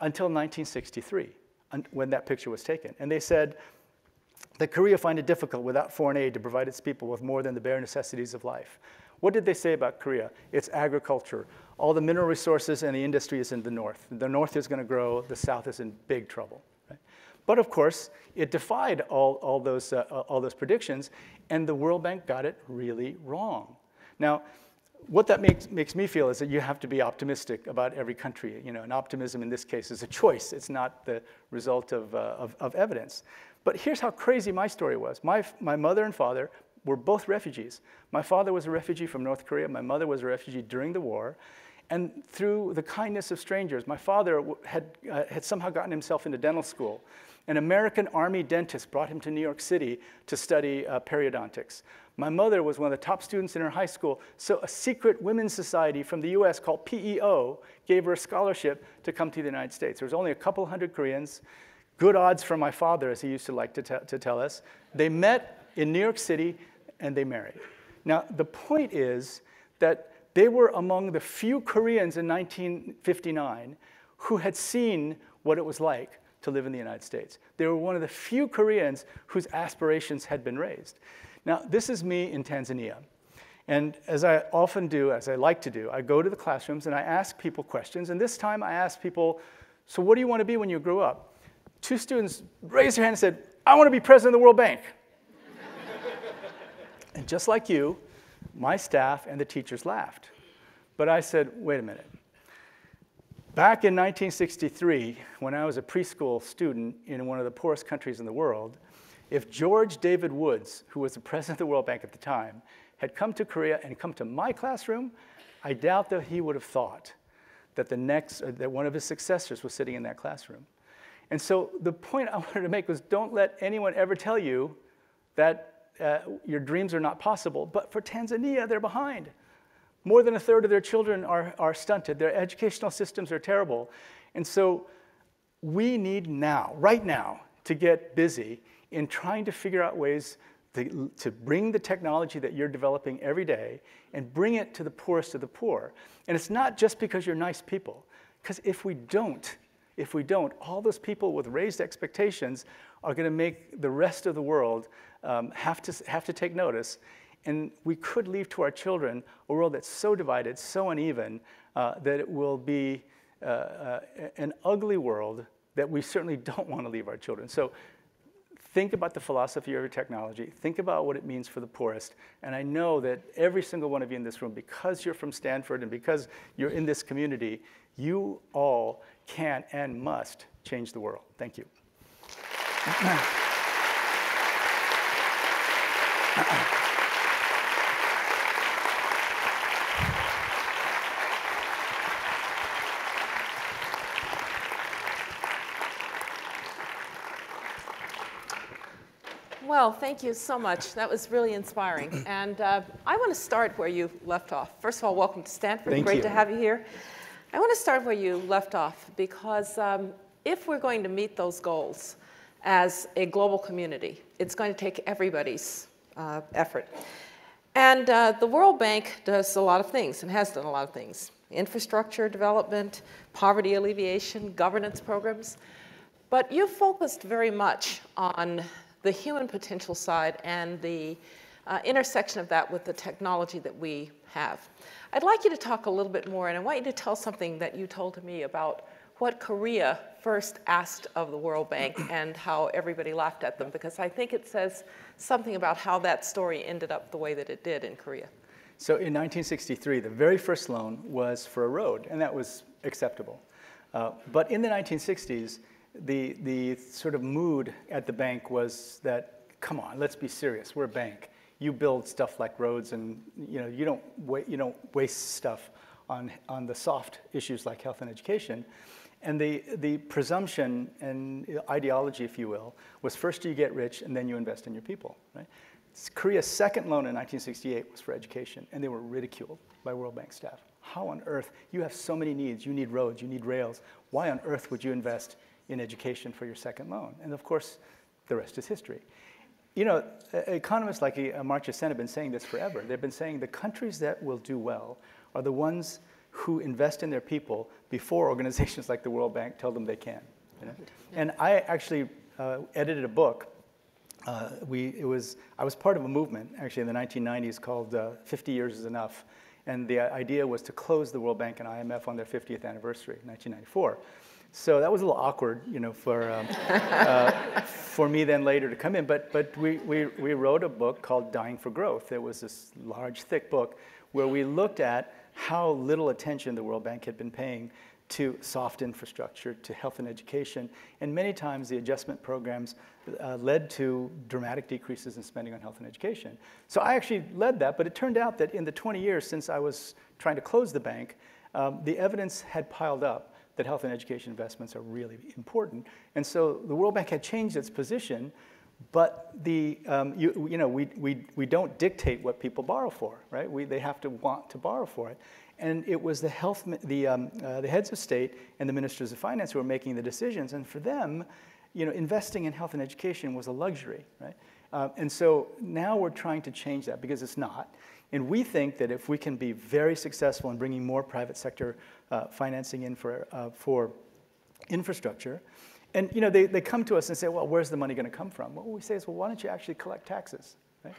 until 1963, when that picture was taken. And they said that Korea find it difficult without foreign aid to provide its people with more than the bare necessities of life. What did they say about Korea? It's agriculture. All the mineral resources and the industry is in the north. The north is going to grow. The south is in big trouble. Right? But of course, it defied all those predictions, and the World Bank got it really wrong. Now, what that makes me feel is that you have to be optimistic about every country. And optimism in this case is a choice. It's not the result of evidence. But here's how crazy my story was. My mother and father were both refugees. My father was a refugee from North Korea. My mother was a refugee during the war. And through the kindness of strangers, my father had somehow gotten himself into dental school. An American Army dentist brought him to New York City to study periodontics. My mother was one of the top students in her high school, so a secret women's society from the US called PEO gave her a scholarship to come to the United States. There was only a couple hundred Koreans. Good odds for my father, as he used to like to tell us. They met in New York City, and they married. Now, the point is that they were among the few Koreans in 1959 who had seen what it was like to live in the United States. They were one of the few Koreans whose aspirations had been raised. Now, this is me in Tanzania. And as I often do, as I like to do, I go to the classrooms and I ask people questions. And this time I asked people, so what do you want to be when you grow up? 2 students raised their hand and said, I want to be president of the World Bank. And just like you, my staff and the teachers laughed. But I said, wait a minute. Back in 1963, when I was a preschool student in one of the poorest countries in the world, if George David Woods, who was the president of the World Bank at the time, had come to Korea and come to my classroom, I doubt that he would have thought that that one of his successors was sitting in that classroom. And so the point I wanted to make was, don't let anyone ever tell you that your dreams are not possible. But for Tanzania, they're behind. More than a third of their children are stunted. Their educational systems are terrible. And so we need now, right now, to get busy in trying to figure out ways to bring the technology that you're developing every day and bring it to the poorest of the poor. And it's not just because you're nice people, because if we don't, all those people with raised expectations are going to make the rest of the world have to take notice. And we could leave to our children a world that's so divided, so uneven, that it will be an ugly world that we certainly don't want to leave our children. So think about the philosophy of your technology. Think about what it means for the poorest. And I know that every single one of you in this room, because you're from Stanford and because you're in this community, you all can and must change the world. Thank you. Well, thank you so much. That was really inspiring. And I want to start where you left off. First of all, welcome to Stanford. Thank Great you. to have you here. I want to start where you left off, because if we're going to meet those goals as a global community, it's going to take everybody's effort. And the World Bank does a lot of things and has done a lot of things. Infrastructure development, poverty alleviation, governance programs. But you focused very much on the human potential side and the intersection of that with the technology that we have. I'd like you to talk a little bit more, and I want you to tell something that you told to me about what Korea first asked of the World Bank and how everybody laughed at them, because I think it says something about how that story ended up the way that it did in Korea. So in 1963, the very first loan was for a road, and that was acceptable. But in the 1960s, the sort of mood at the bank was that, come on, let's be serious. We're a bank. You build stuff like roads, and you don't waste stuff on the soft issues like health and education. And the presumption and ideology, if you will, was first you get rich and then you invest in your people. Right? Korea's second loan in 1968 was for education, and they were ridiculed by World Bank staff. How on earth? You have so many needs. You need roads. You need rails. Why on earth would you invest in education for your second loan? And of course, the rest is history. Economists like Amartya Sen have been saying this forever. They've been saying the countries that will do well are the ones who invest in their people before organizations like the World Bank tell them they can. And I actually edited a book. I was part of a movement, actually, in the 1990s called 50 Years is Enough. And the idea was to close the World Bank and IMF on their 50th anniversary, 1994. So that was a little awkward, for me then later to come in. But we wrote a book called Dying for Growth. It was this large, thick book where we looked at how little attention the World Bank had been paying to soft infrastructure, to health and education. And many times the adjustment programs led to dramatic decreases in spending on health and education. So I actually led that, but it turned out that in the 20 years since I was trying to close the bank, the evidence had piled up that health and education investments are really important. And so the World Bank had changed its position, but we don't dictate what people borrow for, right? They have to want to borrow for it. And it was the heads of state and the ministers of finance who were making the decisions. And for them, investing in health and education was a luxury, right? And so now we're trying to change that because it's not. And we think that if we can be very successful in bringing more private sector financing in for infrastructure, and they come to us and say, well, where's the money going to come from? What we say is, well, why don't you actually collect taxes? Right?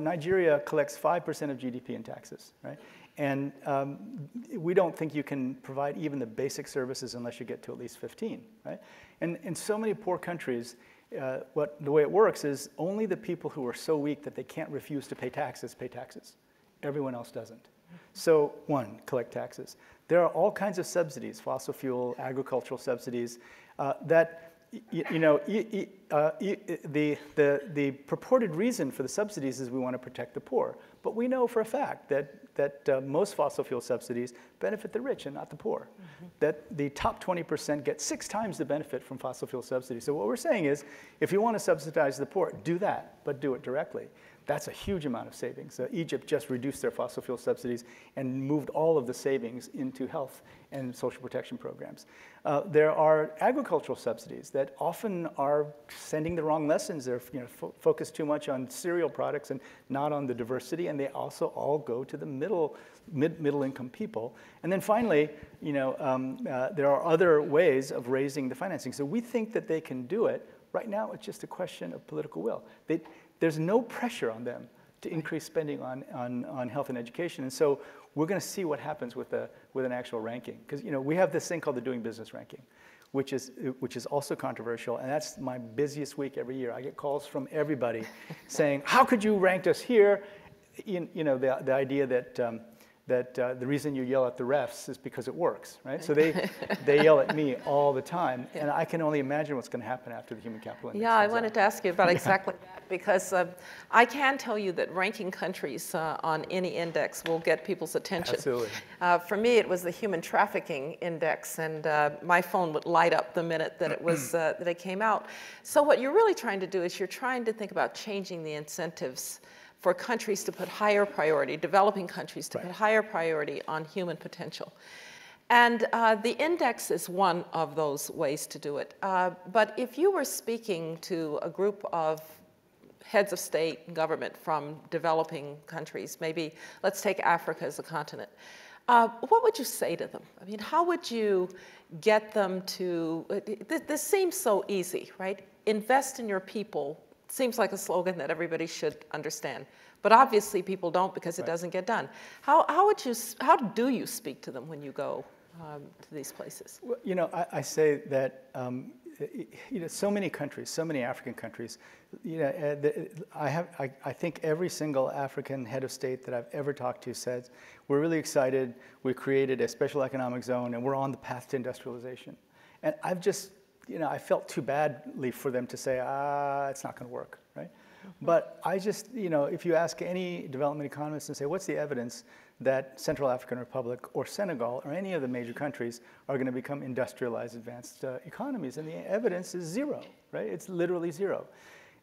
Nigeria collects 5% of GDP in taxes, right? And we don't think you can provide even the basic services unless you get to at least 15, right? And in so many poor countries, the way it works is only the people who are so weak that they can't refuse to pay taxes pay taxes. Everyone else doesn't. So one, collect taxes. There are all kinds of subsidies, fossil fuel, agricultural subsidies, that the purported reason for the subsidies is we want to protect the poor. But we know for a fact that most fossil fuel subsidies benefit the rich and not the poor. That the top 20% get 6 times the benefit from fossil fuel subsidies. So what we're saying is, if you want to subsidize the poor, do that, but do it directly. That's a huge amount of savings. Egypt just reduced their fossil fuel subsidies and moved all of the savings into health and social protection programs. There are agricultural subsidies that often are sending the wrong lessons. They're focused too much on cereal products and not on the diversity, and they also all go to the middle income people. And then finally, there are other ways of raising the financing. So we think that they can do it. Right now, it's just a question of political will. There's no pressure on them to increase spending on health and education. And so we're going to see what happens with an actual ranking. Because we have this thing called the Doing Business ranking, which is also controversial. And that's my busiest week every year. I get calls from everybody saying, how could you rank us here? The idea that the reason you yell at the refs is because it works, right? So they yell at me all the time, and I can only imagine what's going to happen after the Human Capital Index. Yeah, I wanted to ask you about exactly that, because I can tell you that ranking countries on any index will get people's attention. Absolutely. For me, it was the Human Trafficking Index, and my phone would light up the minute that it was that it came out. So what you're really trying to do is you're trying to think about changing the incentives for countries to put higher priority, developing countries to put higher priority on human potential. And the index is one of those ways to do it. But if you were speaking to a group of heads of state and government from developing countries, maybe let's take Africa as a continent, what would you say to them? I mean, how would you get them to, this seems so easy, right? Invest in your people. Seems like a slogan that everybody should understand, but obviously people don't because it doesn't get done. How do you speak to them when you go to these places? Well, I say that so many countries, so many African countries. I think every single African head of state that I've ever talked to says, we're really excited. We created a special economic zone, and we're on the path to industrialization. And I've just I felt too badly for them to say, it's not going to work, right? But I just, if you ask any development economist and say, what's the evidence that Central African Republic or Senegal or any of the major countries are going to become industrialized, advanced economies? And the evidence is zero, right? It's literally zero.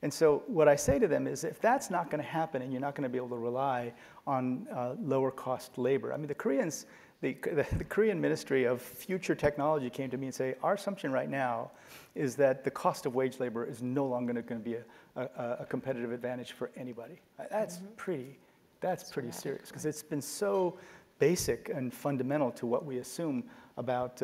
And so what I say to them is, if that's not going to happen and you're not going to be able to rely on lower cost labor, I mean, the Koreans, the Korean Ministry of Future Technology came to me and say, our assumption right now is that the cost of wage labor is no longer going to be a competitive advantage for anybody. That's pretty serious, because it's been so basic and fundamental to what we assume about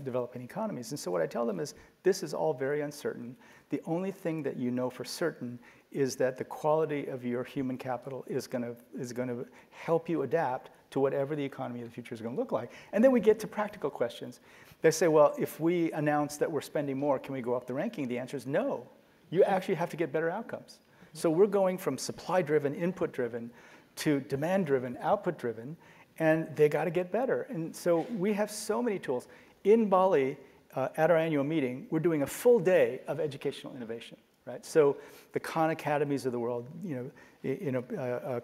developing economies. And so what I tell them is, this is all very uncertain. The only thing that you know for certain is that the quality of your human capital is going to help you adapt to whatever the economy of the future is going to look like. And then we get to practical questions. They say, well, if we announce that we're spending more, can we go up the ranking? The answer is no. You actually have to get better outcomes. So we're going from supply-driven, input-driven, to demand-driven, output-driven, and they got to get better. And so we have so many tools. In Bali, at our annual meeting, we're doing a full day of educational innovation, right? So the Khan Academies of the world,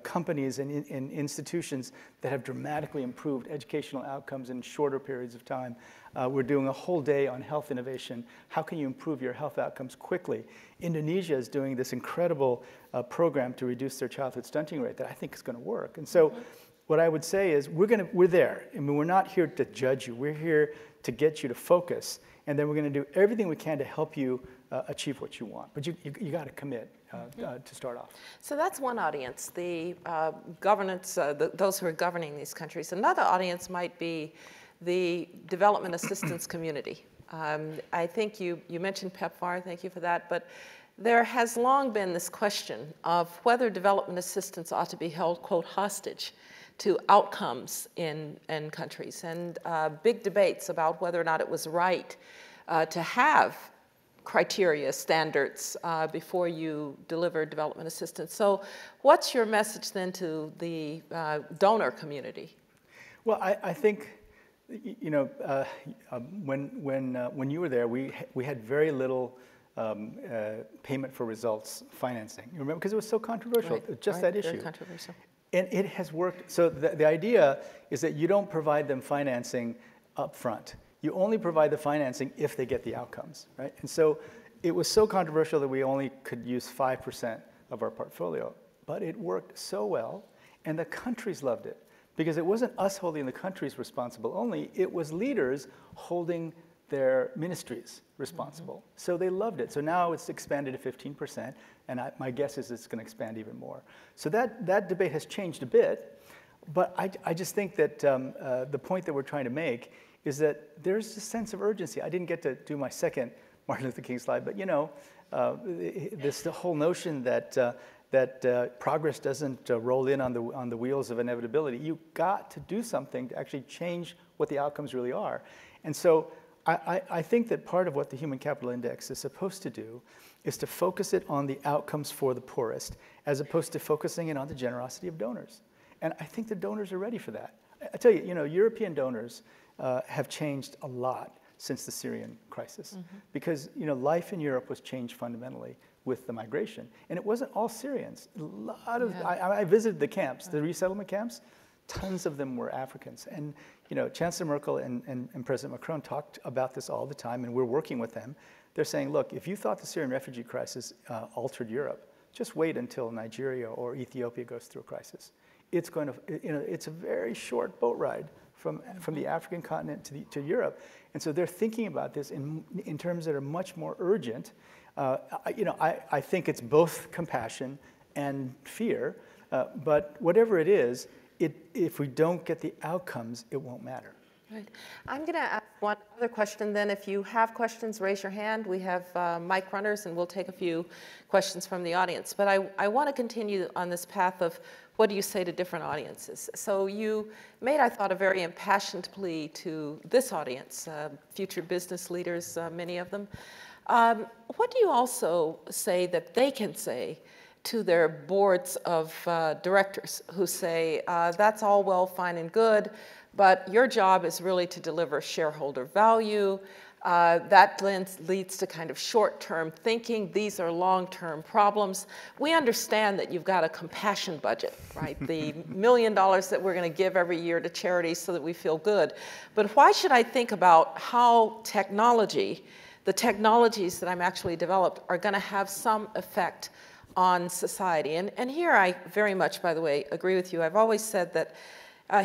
companies and institutions that have dramatically improved educational outcomes in shorter periods of time. We're doing a whole day on health innovation. How can you improve your health outcomes quickly? Indonesia is doing this incredible program to reduce their childhood stunting rate that I think is going to work. And so what I would say is, we're there. I mean, we're not here to judge you. We're here to get you to focus, and then we're going to do everything we can to help you achieve what you want. But you got to commit to start off. So that's one audience, the governance, those who are governing these countries. Another audience might be the development assistance community. I think you mentioned PEPFAR, thank you for that, but there has long been this question of whether development assistance ought to be held, quote, hostage to outcomes in countries, and big debates about whether or not it was right to have criteria, standards, before you deliver development assistance. So what's your message then to the donor community? Well, I think, when you were there, we had very little payment for results financing. You remember, because it was so controversial, Right, just right, that issue. very controversial. And it has worked. So the idea is that you don't provide them financing up front. You only provide the financing if they get the outcomes, right? And so it was so controversial that we only could use 5% of our portfolio. But it worked so well, and the countries loved it. Because it wasn't us holding the countries responsible only, it was leaders holding their ministries responsible. So they loved it. So now it's expanded to 15%, and my guess is it's going to expand even more. So that debate has changed a bit, but I just think that the point that we're trying to make is that there's a sense of urgency. I didn't get to do my second Martin Luther King slide, but the whole notion that progress doesn't roll in on the wheels of inevitability. You've got to do something to actually change what the outcomes really are. And so I think that part of what the Human Capital Index is supposed to do is to focus it on the outcomes for the poorest, as opposed to focusing it on the generosity of donors. And I think the donors are ready for that. I tell you, European donors have changed a lot since the Syrian crisis, because life in Europe was changed fundamentally with the migration, and it wasn't all Syrians. A lot of I visited the camps, the resettlement camps. Tons of them were Africans, and Chancellor Merkel and President Macron talked about this all the time, and we're working with them. They're saying, look, if you thought the Syrian refugee crisis altered Europe, just wait until Nigeria or Ethiopia goes through a crisis. It's going to, it's a very short boat ride from the African continent to Europe, and so they're thinking about this in terms that are much more urgent. I think it's both compassion and fear, but whatever it is, if we don't get the outcomes, it won't matter. Right. I'm going to ask one other question then. If you have questions, raise your hand. We have mic runners, and we'll take a few questions from the audience. But I want to continue on this path of what do you say to different audiences. So you made, I thought, a very impassioned plea to this audience, future business leaders, many of them. What do you also say that they can say to their boards of directors who say, that's all well, fine, and good, but your job is really to deliver shareholder value. That leads to kind of short-term thinking. These are long-term problems. We understand that you've got a compassion budget, right? The $1 million that we're going to give every year to charities so that we feel good. But why should I think about how technology, the technologies that I'm actually developed, are going to have some effect on society? And here I very much, by the way, agree with you. I've always said that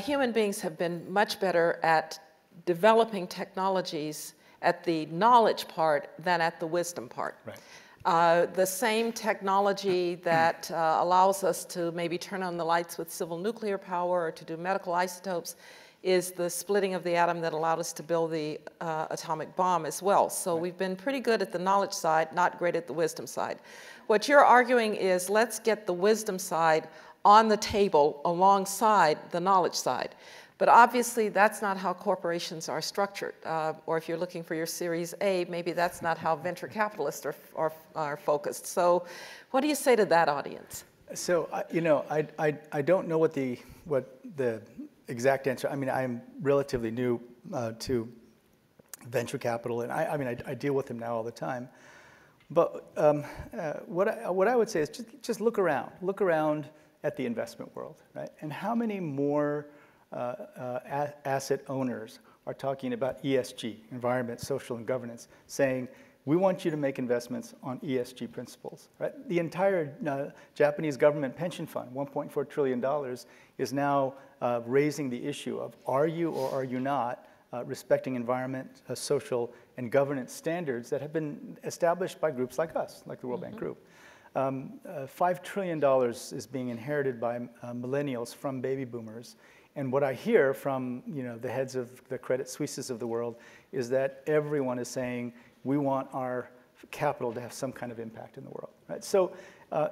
human beings have been much better at developing technologies at the knowledge part than at the wisdom part. Right. The same technology that allows us to maybe turn on the lights with civil nuclear power or to do medical isotopes is the splitting of the atom that allowed us to build the atomic bomb as well. So we've been pretty good at the knowledge side, not great at the wisdom side. What you're arguing is let's get the wisdom side on the table alongside the knowledge side. But obviously that's not how corporations are structured. Or if you're looking for your Series A, maybe that's not how venture capitalists are focused. So what do you say to that audience? So, I don't know what the exact answer. I mean, I'm relatively new to venture capital, and I deal with them now all the time. But what I would say is just look around. Look around at the investment world, right? And how many more asset owners are talking about ESG, environment, social, and governance, saying, we want you to make investments on ESG principles, right? The entire Japanese government pension fund, $1.4 trillion, is now raising the issue of are you or are you not respecting environment, social, and governance standards that have been established by groups like us, like the World Bank Group. $5 trillion is being inherited by millennials from baby boomers. And what I hear from the heads of the Credit Suisses of the world is that everyone is saying, we want our capital to have some kind of impact in the world. Right? So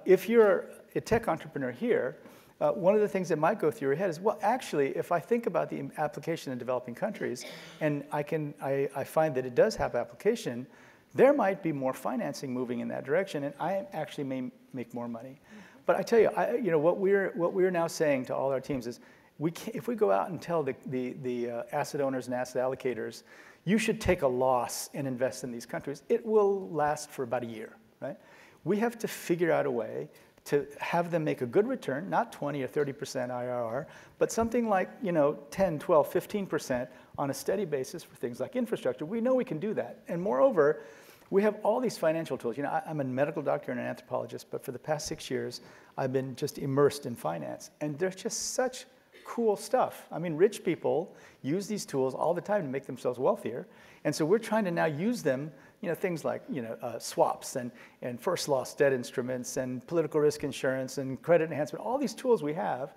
if you're a tech entrepreneur here, one of the things that might go through your head is, well, actually, if I think about the application in developing countries, and I find that it does have application, there might be more financing moving in that direction, and I actually may make more money. But I tell you, what we're now saying to all our teams is, if we go out and tell the asset owners and asset allocators, you should take a loss and invest in these countries, it will last for about a year, right? We have to figure out a way to have them make a good return, not 20 or 30% IRR, but something like 10, 12, 15% on a steady basis for things like infrastructure. We know we can do that. And moreover, we have all these financial tools. I'm a medical doctor and an anthropologist, but for the past 6 years, I've been just immersed in finance. And there's just such cool stuff. I mean, rich people use these tools all the time to make themselves wealthier. And so we're trying to now use them, things like swaps and first loss debt instruments and political risk insurance and credit enhancement, all these tools we have.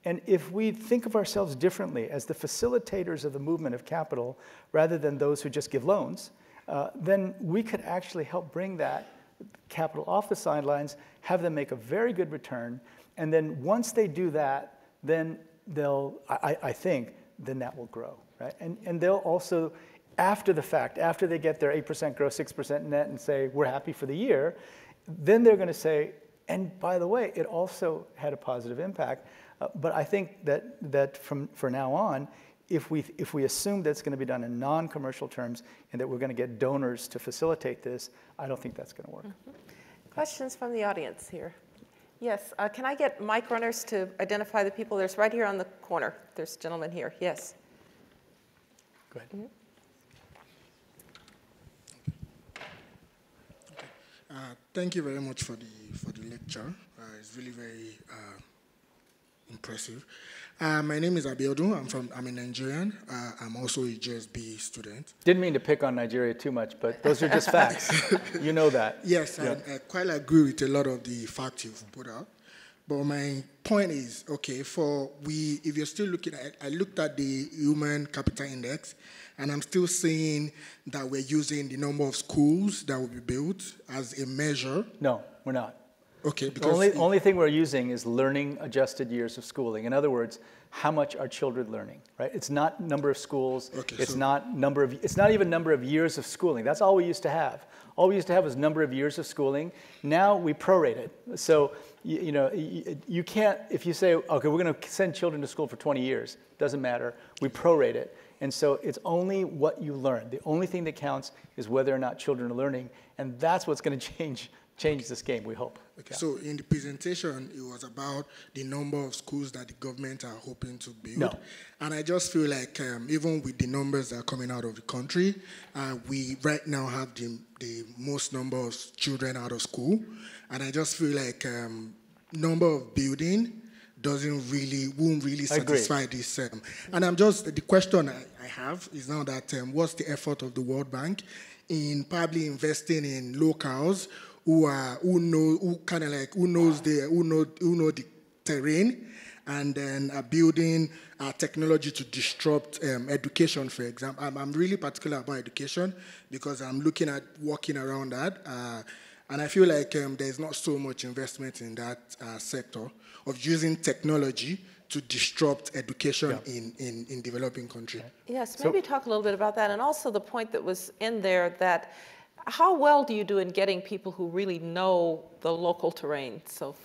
And if we think of ourselves differently as the facilitators of the movement of capital rather than those who just give loans, then we could actually help bring that capital off the sidelines, have them make a very good return, and then once they do that, then I think, then that will grow, right? And they'll also, after the fact, after they get their 8% gross, 6% net and say, we're happy for the year, then they're going to say, and by the way, it also had a positive impact. But I think that for now on, if we assume that it's going to be done in non-commercial terms and that we're going to get donors to facilitate this, I don't think that's going to work. Mm-hmm. Questions from the audience here? Yes, can I get mic runners to identify the people? There's right here on the corner. There's a gentleman here. Yes. Go ahead. Mm-hmm. Thank you very much for the lecture. It's really very impressive. My name is Abiodun. I'm a Nigerian. I'm also a JSB student. Didn't mean to pick on Nigeria too much, but those are just facts. You know that. Yes, yeah. I quite agree with a lot of the facts you've put out. But my point is, okay, if you're still looking at, I looked at the Human Capital Index, and I'm still seeing that we're using the number of schools that will be built as a measure. No, we're not. Okay, because the only thing we're using is learning adjusted years of schooling. In other words, how much are children learning, right? It's not number of schools. Okay, it's not even number of years of schooling. That's all we used to have. All we used to have was number of years of schooling. Now we prorate it. So you can't, if you say, okay, we're going to send children to school for 20 years, doesn't matter. We prorate it. And so it's only what you learn. The only thing that counts is whether or not children are learning, and that's what's going to change this game, we hope. Okay, yeah. So in the presentation, it was about the number of schools that the government are hoping to build. No. And I just feel like even with the numbers that are coming out of the country, we right now have the most number of children out of school. And I just feel like number of building won't really satisfy this. And the question I have is now that what's the effort of the World Bank in probably investing in locals who know the terrain, and then building technology to disrupt education, for example. I'm really particular about education because I'm looking at working around that, and I feel like there's not so much investment in that sector of using technology to disrupt education in developing countries. Yes, maybe talk a little bit about that, and also the point that was in there that how well do you do in getting people who really know the local terrain? So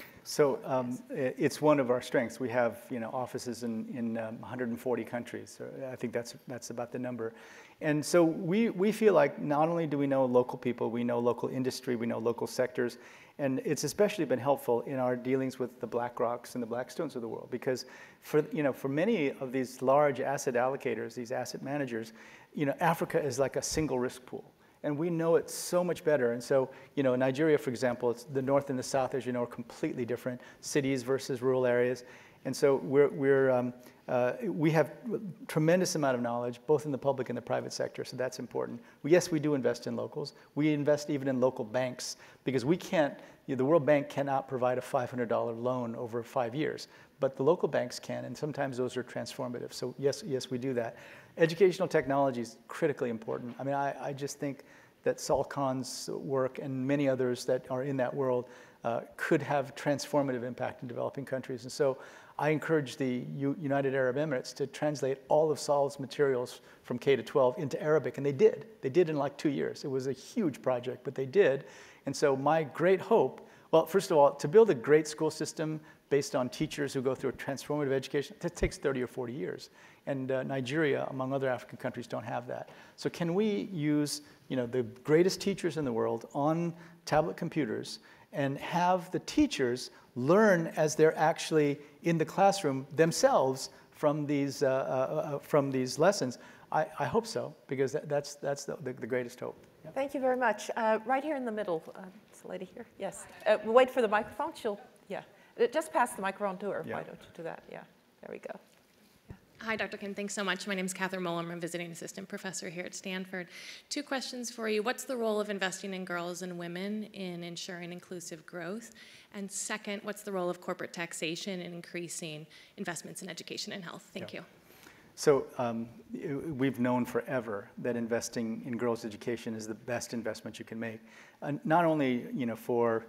it's one of our strengths. We have offices in 140 countries. So I think that's about the number. And so we feel like not only do we know local people, we know local industry, we know local sectors, and it's especially been helpful in our dealings with the BlackRocks and the Blackstones of the world, because for many of these large asset allocators, these asset managers, Africa is like a single risk pool. And we know it so much better. And so, Nigeria, for example, it's the north and the south, as you know, are completely different, cities versus rural areas. And so we have tremendous amount of knowledge, both in the public and the private sector, so that's important. Yes, we do invest in locals. We invest even in local banks, because we can't, the World Bank cannot provide a $500 loan over 5 years, but the local banks can, and sometimes those are transformative. So yes, we do that. Educational technology is critically important. I mean, I just think that Saul Khan's work and many others that are in that world could have transformative impact in developing countries. And so I encourage the United Arab Emirates to translate all of Saul's materials from K to 12 into Arabic, and they did. They did in like 2 years. It was a huge project, but they did. And so my great hope Well, first of all, to build a great school system based on teachers who go through a transformative education, that takes 30 or 40 years. And Nigeria, among other African countries, don't have that. So can we use the greatest teachers in the world on tablet computers and have the teachers learn as they're actually in the classroom themselves from these lessons? I hope so, because that's the greatest hope. Yeah. Thank you very much. Right here in the middle, this lady here. Yes. Wait for the microphone. Yeah. Just pass the microphone to her. Yeah. Why don't you do that? Yeah. There we go. Yeah. Hi, Dr. Kim. Thanks so much. My name is Catherine Muller. I'm a visiting assistant professor here at Stanford. 2 questions for you. What's the role of investing in girls and women in ensuring inclusive growth? And second, what's the role of corporate taxation in increasing investments in education and health? Thank you. So we've known forever that investing in girls' education is the best investment you can make, not only for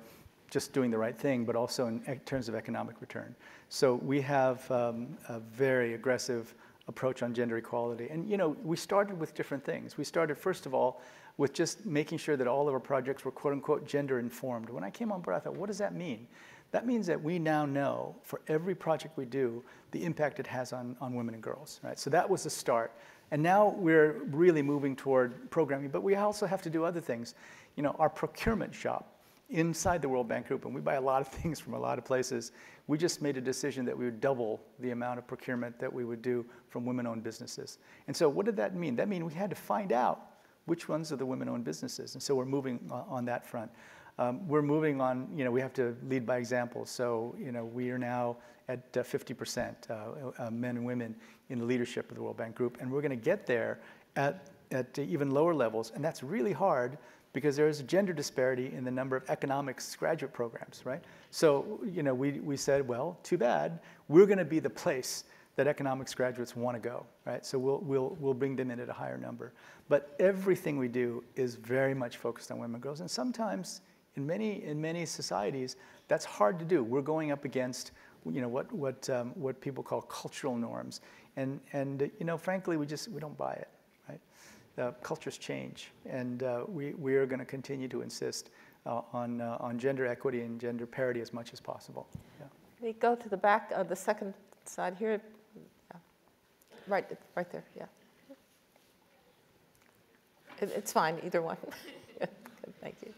just doing the right thing, but also in terms of economic return. So we have a very aggressive approach on gender equality. And we started with different things. We started, first of all, with just making sure that all of our projects were quote unquote gender informed. When I came on board, I thought, what does that mean? That means that we now know for every project we do, the impact it has on women and girls, right? So that was the start. And now we're really moving toward programming, but we also have to do other things. Our procurement shop inside the World Bank Group, and we buy a lot of things from a lot of places, we just made a decision that we would double the amount of procurement that we would do from women-owned businesses. And so what did that mean? That means we had to find out which ones are the women-owned businesses. And so we're moving on that front. We're moving on, we have to lead by example. So, we are now at 50% men and women in the leadership of the World Bank Group. And we're going to get there at even lower levels. And that's really hard because there is a gender disparity in the number of economics graduate programs, right? So, we said, well, too bad. We're going to be the place that economics graduates want to go, right? So we'll bring them in at a higher number. But everything we do is very much focused on women and girls. And sometimes, in many societies, that's hard to do. We're going up against, what people call cultural norms, and frankly, we don't buy it, right? Cultures change, and we are going to continue to insist on gender equity and gender parity as much as possible. Yeah. We go to the back of the second side here. Yeah. Right there. Yeah. It's fine, either one. Thank you.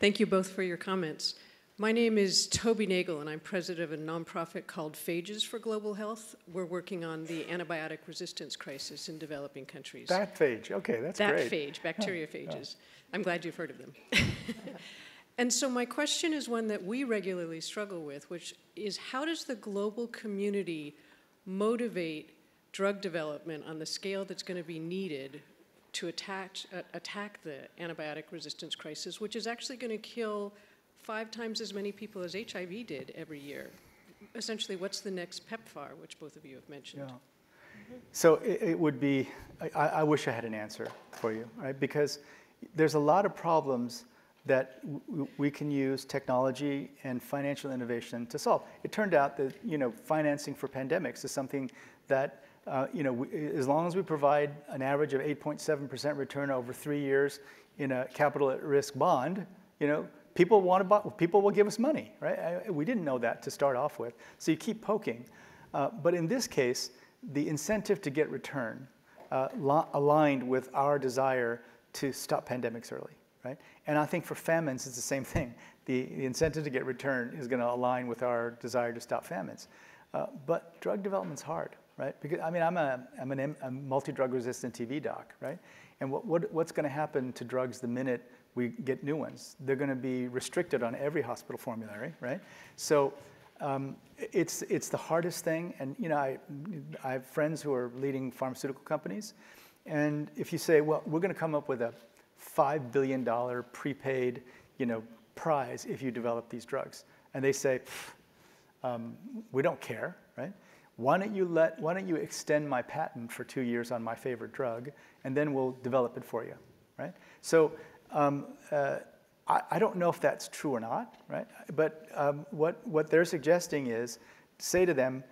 Thank you both for your comments. My name is Toby Nagel, and I'm president of a nonprofit called Phages for Global Health. We're working on the antibiotic resistance crisis in developing countries. That phage, okay, that's great. That phage, bacteriophages. I'm glad you've heard of them. And so my question is one that we regularly struggle with, which is how does the global community motivate drug development on the scale that's going to be needed to attack the antibiotic resistance crisis, which is actually going to kill 5 times as many people as HIV did every year? Essentially, what's the next PEPFAR, which both of you have mentioned? Yeah. So it would be, I wish I had an answer for you, right? Because there's a lot of problems that we can use technology and financial innovation to solve. It turned out that financing for pandemics is something that as long as we provide an average of 8.7% return over 3 years in a capital at risk bond, people will give us money, right? We didn't know that to start off with, so you keep poking. But in this case, the incentive to get return aligned with our desire to stop pandemics early, right? And I think for famines, it's the same thing. The incentive to get return is going to align with our desire to stop famines. But drug development's hard. Right? Because I'm a multi-drug resistant TB doc, right? And what's going to happen to drugs the minute we get new ones? They're going to be restricted on every hospital formulary, right? So it's the hardest thing. And I have friends who are leading pharmaceutical companies, and if you say, well, we're going to come up with a $5 billion prepaid, prize if you develop these drugs, and they say, we don't care, right? Why don't you extend my patent for 2 years on my favorite drug, and then we'll develop it for you, right? So I don't know if that's true or not, right? But what they're suggesting is, say to them,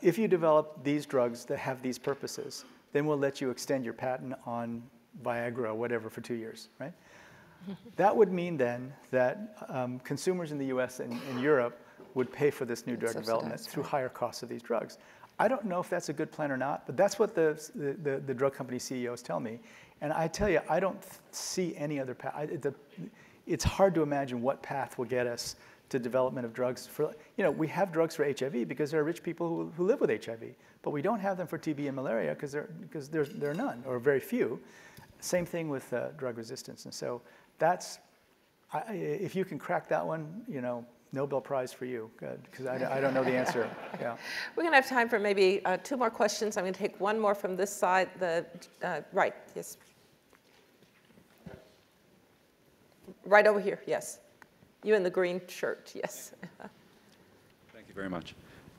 if you develop these drugs that have these purposes, then we'll let you extend your patent on Viagra or whatever for 2 years, right? That would mean then that consumers in the US and Europe would pay for this new drug development through higher costs of these drugs. I don't know if that's a good plan or not, but that's what the drug company CEOs tell me. And I tell you, I don't see any other path. It's hard to imagine what path will get us to development of drugs for, we have drugs for HIV because there are rich people who live with HIV, but we don't have them for TB and malaria because there are none or very few. Same thing with drug resistance. And so if you can crack that one, Nobel Prize for you, because I don't know the answer. Yeah. We're going to have time for maybe 2 more questions. I'm going to take one more from this side. Right, yes. Right over here, yes. You in the green shirt, yes. Thank you very much.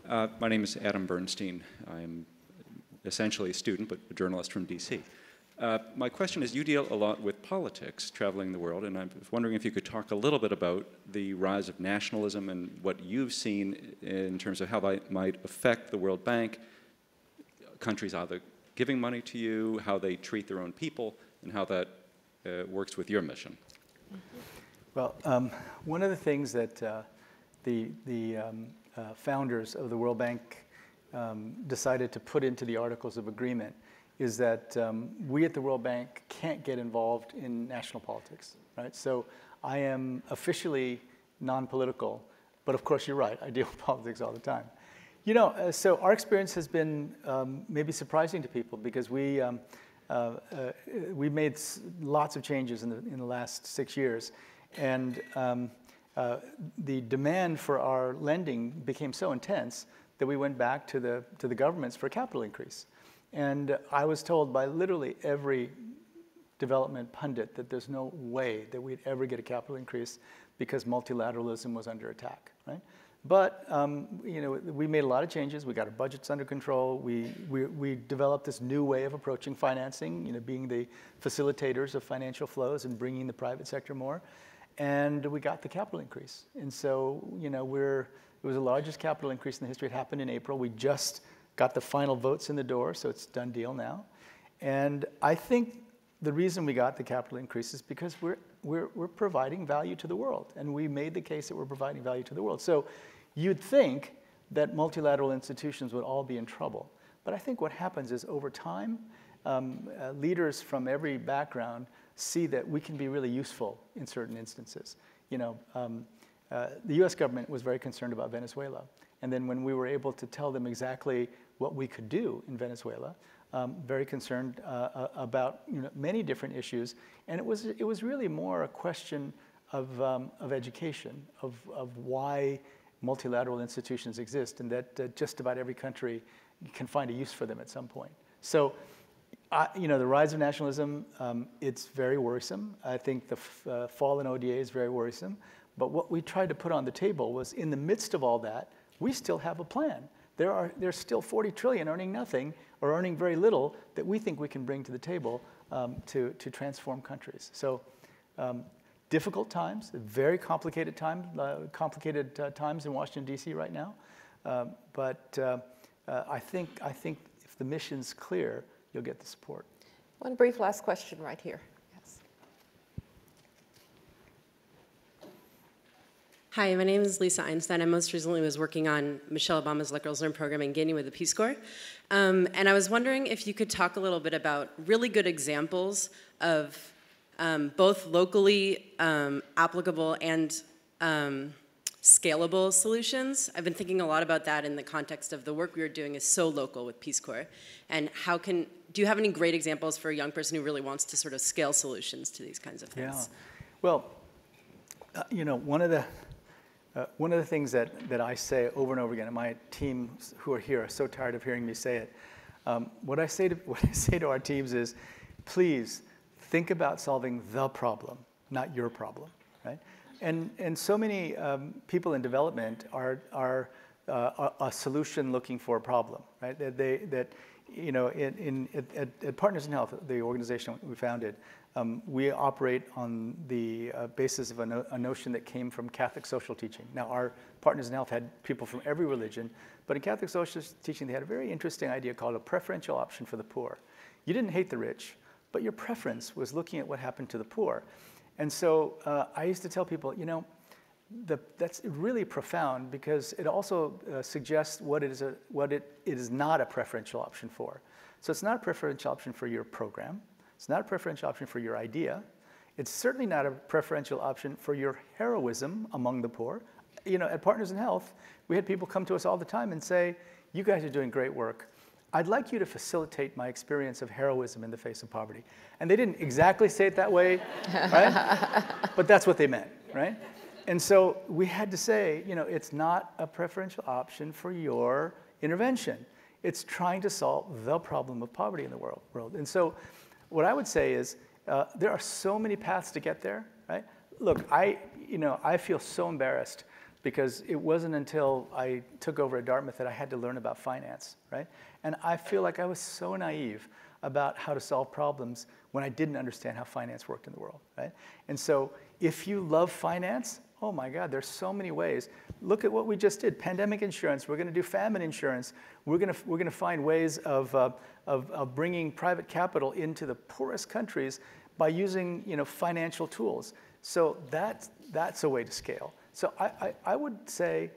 My name is Adam Bernstein. I'm essentially a student, but a journalist from DC. My question is, you deal a lot with politics, traveling the world, and I was wondering if you could talk a little bit about the rise of nationalism and what you've seen in terms of how that might affect the World Bank, countries either giving money to you, how they treat their own people, and how that works with your mission. Well, one of the things that the founders of the World Bank decided to put into the Articles of Agreement is that we at the World Bank can't get involved in national politics, right? So I am officially non-political, but of course you're right, I deal with politics all the time. So our experience has been maybe surprising to people because we made lots of changes in the last 6 years, and the demand for our lending became so intense that we went back to the governments for a capital increase. And I was told by literally every development pundit that there's no way that we'd ever get a capital increase because multilateralism was under attack, right? But we made a lot of changes. We got our budgets under control. We developed this new way of approaching financing, being the facilitators of financial flows and bringing the private sector more. And we got the capital increase. And so, it was the largest capital increase in the history. It happened in April. We just got the final votes in the door, so it's a done deal now. And I think the reason we got the capital increase is because we're providing value to the world, and we made the case that we're providing value to the world. So you'd think that multilateral institutions would all be in trouble. But I think what happens is over time, leaders from every background see that we can be really useful in certain instances. The US government was very concerned about Venezuela. And then when we were able to tell them exactly what we could do in Venezuela, very concerned about many different issues. And it was really more a question of education, of why multilateral institutions exist, and that just about every country can find a use for them at some point. So, the rise of nationalism, it's very worrisome. I think the fall in ODA is very worrisome. But what we tried to put on the table was, in the midst of all that, we still have a plan. There's still 40 trillion earning nothing or earning very little that we think we can bring to the table to transform countries. So difficult times, very complicated times in Washington, D.C. right now. But I think if the mission's clear, you'll get the support. One brief last question right here. Hi, my name is Lisa Einstein. I most recently was working on Michelle Obama's Let Girls Learn program in Guinea with the Peace Corps. And I was wondering if you could talk a little bit about really good examples of both locally applicable and scalable solutions. I've been thinking a lot about that in the context of the work we are doing is so local with Peace Corps. And do you have any great examples for a young person who really wants to sort of scale solutions to these kinds of things? Yeah. Well, one of the things that I say over and over again, and my team who are here are so tired of hearing me say it, what I say to our teams is, please think about solving the problem, not your problem, right? And so many people in development are a solution looking for a problem, right? At Partners in Health, the organization we founded, we operate on the basis of a notion that came from Catholic social teaching. Now, our Partners in Health had people from every religion, but in Catholic social teaching, they had a very interesting idea called a preferential option for the poor. You didn't hate the rich, but your preference was looking at what happened to the poor. And so I used to tell people, you know, that's really profound because it also suggests what it is not a preferential option for. So it's not a preferential option for your program. It's not a preferential option for your idea. It's certainly not a preferential option for your heroism among the poor. You know, at Partners in Health, we had people come to us all the time and say, you guys are doing great work. I'd like you to facilitate my experience of heroism in the face of poverty. And they didn't exactly say it that way, right? But that's what they meant, right? And so we had to say, you know, it's not a preferential option for your intervention. It's trying to solve the problem of poverty in the world. And so what I would say is there are so many paths to get there, right? Look, I feel so embarrassed because it wasn't until I took over at Dartmouth that I had to learn about finance, right? And I feel like I was so naive about how to solve problems when I didn't understand how finance worked in the world, right? And so if you love finance, oh my God, there's so many ways. Look at what we just did, pandemic insurance. We're gonna do famine insurance. We're gonna find ways of bringing private capital into the poorest countries by using, you know, financial tools. So that's a way to scale. So I would say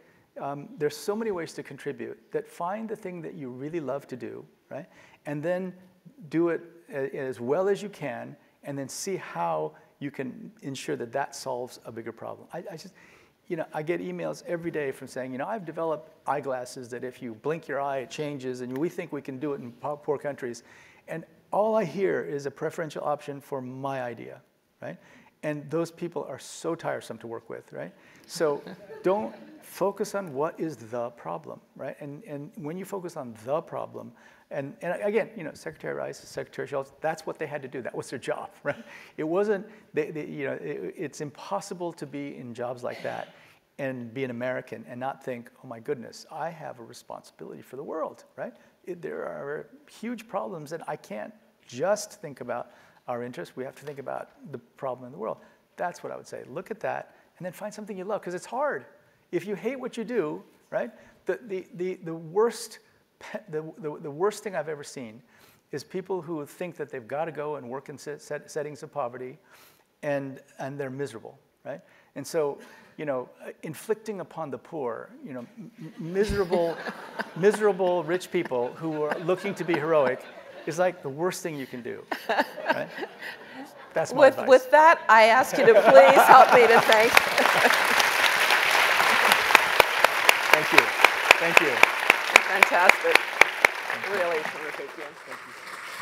there's so many ways to contribute that find the thing that you really love to do, right? And then do it as well as you can, and then see how you can ensure that that solves a bigger problem. I just, you know, I get emails every day from saying, you know, I've developed eyeglasses that if you blink your eye, it changes, and we think we can do it in poor countries. And all I hear is a preferential option for my idea, right? And those people are so tiresome to work with, right? So don't focus on what is the problem, right? And when you focus on the problem, and again, you know, Secretary Rice, Secretary Schultz, that's what they had to do. That was their job, right? It wasn't, you know, it's impossible to be in jobs like that and be an American and not think, oh my goodness, I have a responsibility for the world, right? There are huge problems and I can't just think about our interests. We have to think about the problem in the world. That's what I would say. Look at that and then find something you love, because it's hard. If you hate what you do, right, the worst thing I've ever seen is people who think that they've got to go and work in settings of poverty, and they're miserable, right? And so, you know, inflicting upon the poor, you know, miserable rich people who are looking to be heroic is like the worst thing you can do, right? That's my advice. With that, I ask you to please help me to thank. Thank you. Thank you. Fantastic. Really terrific, Jim. Thank you.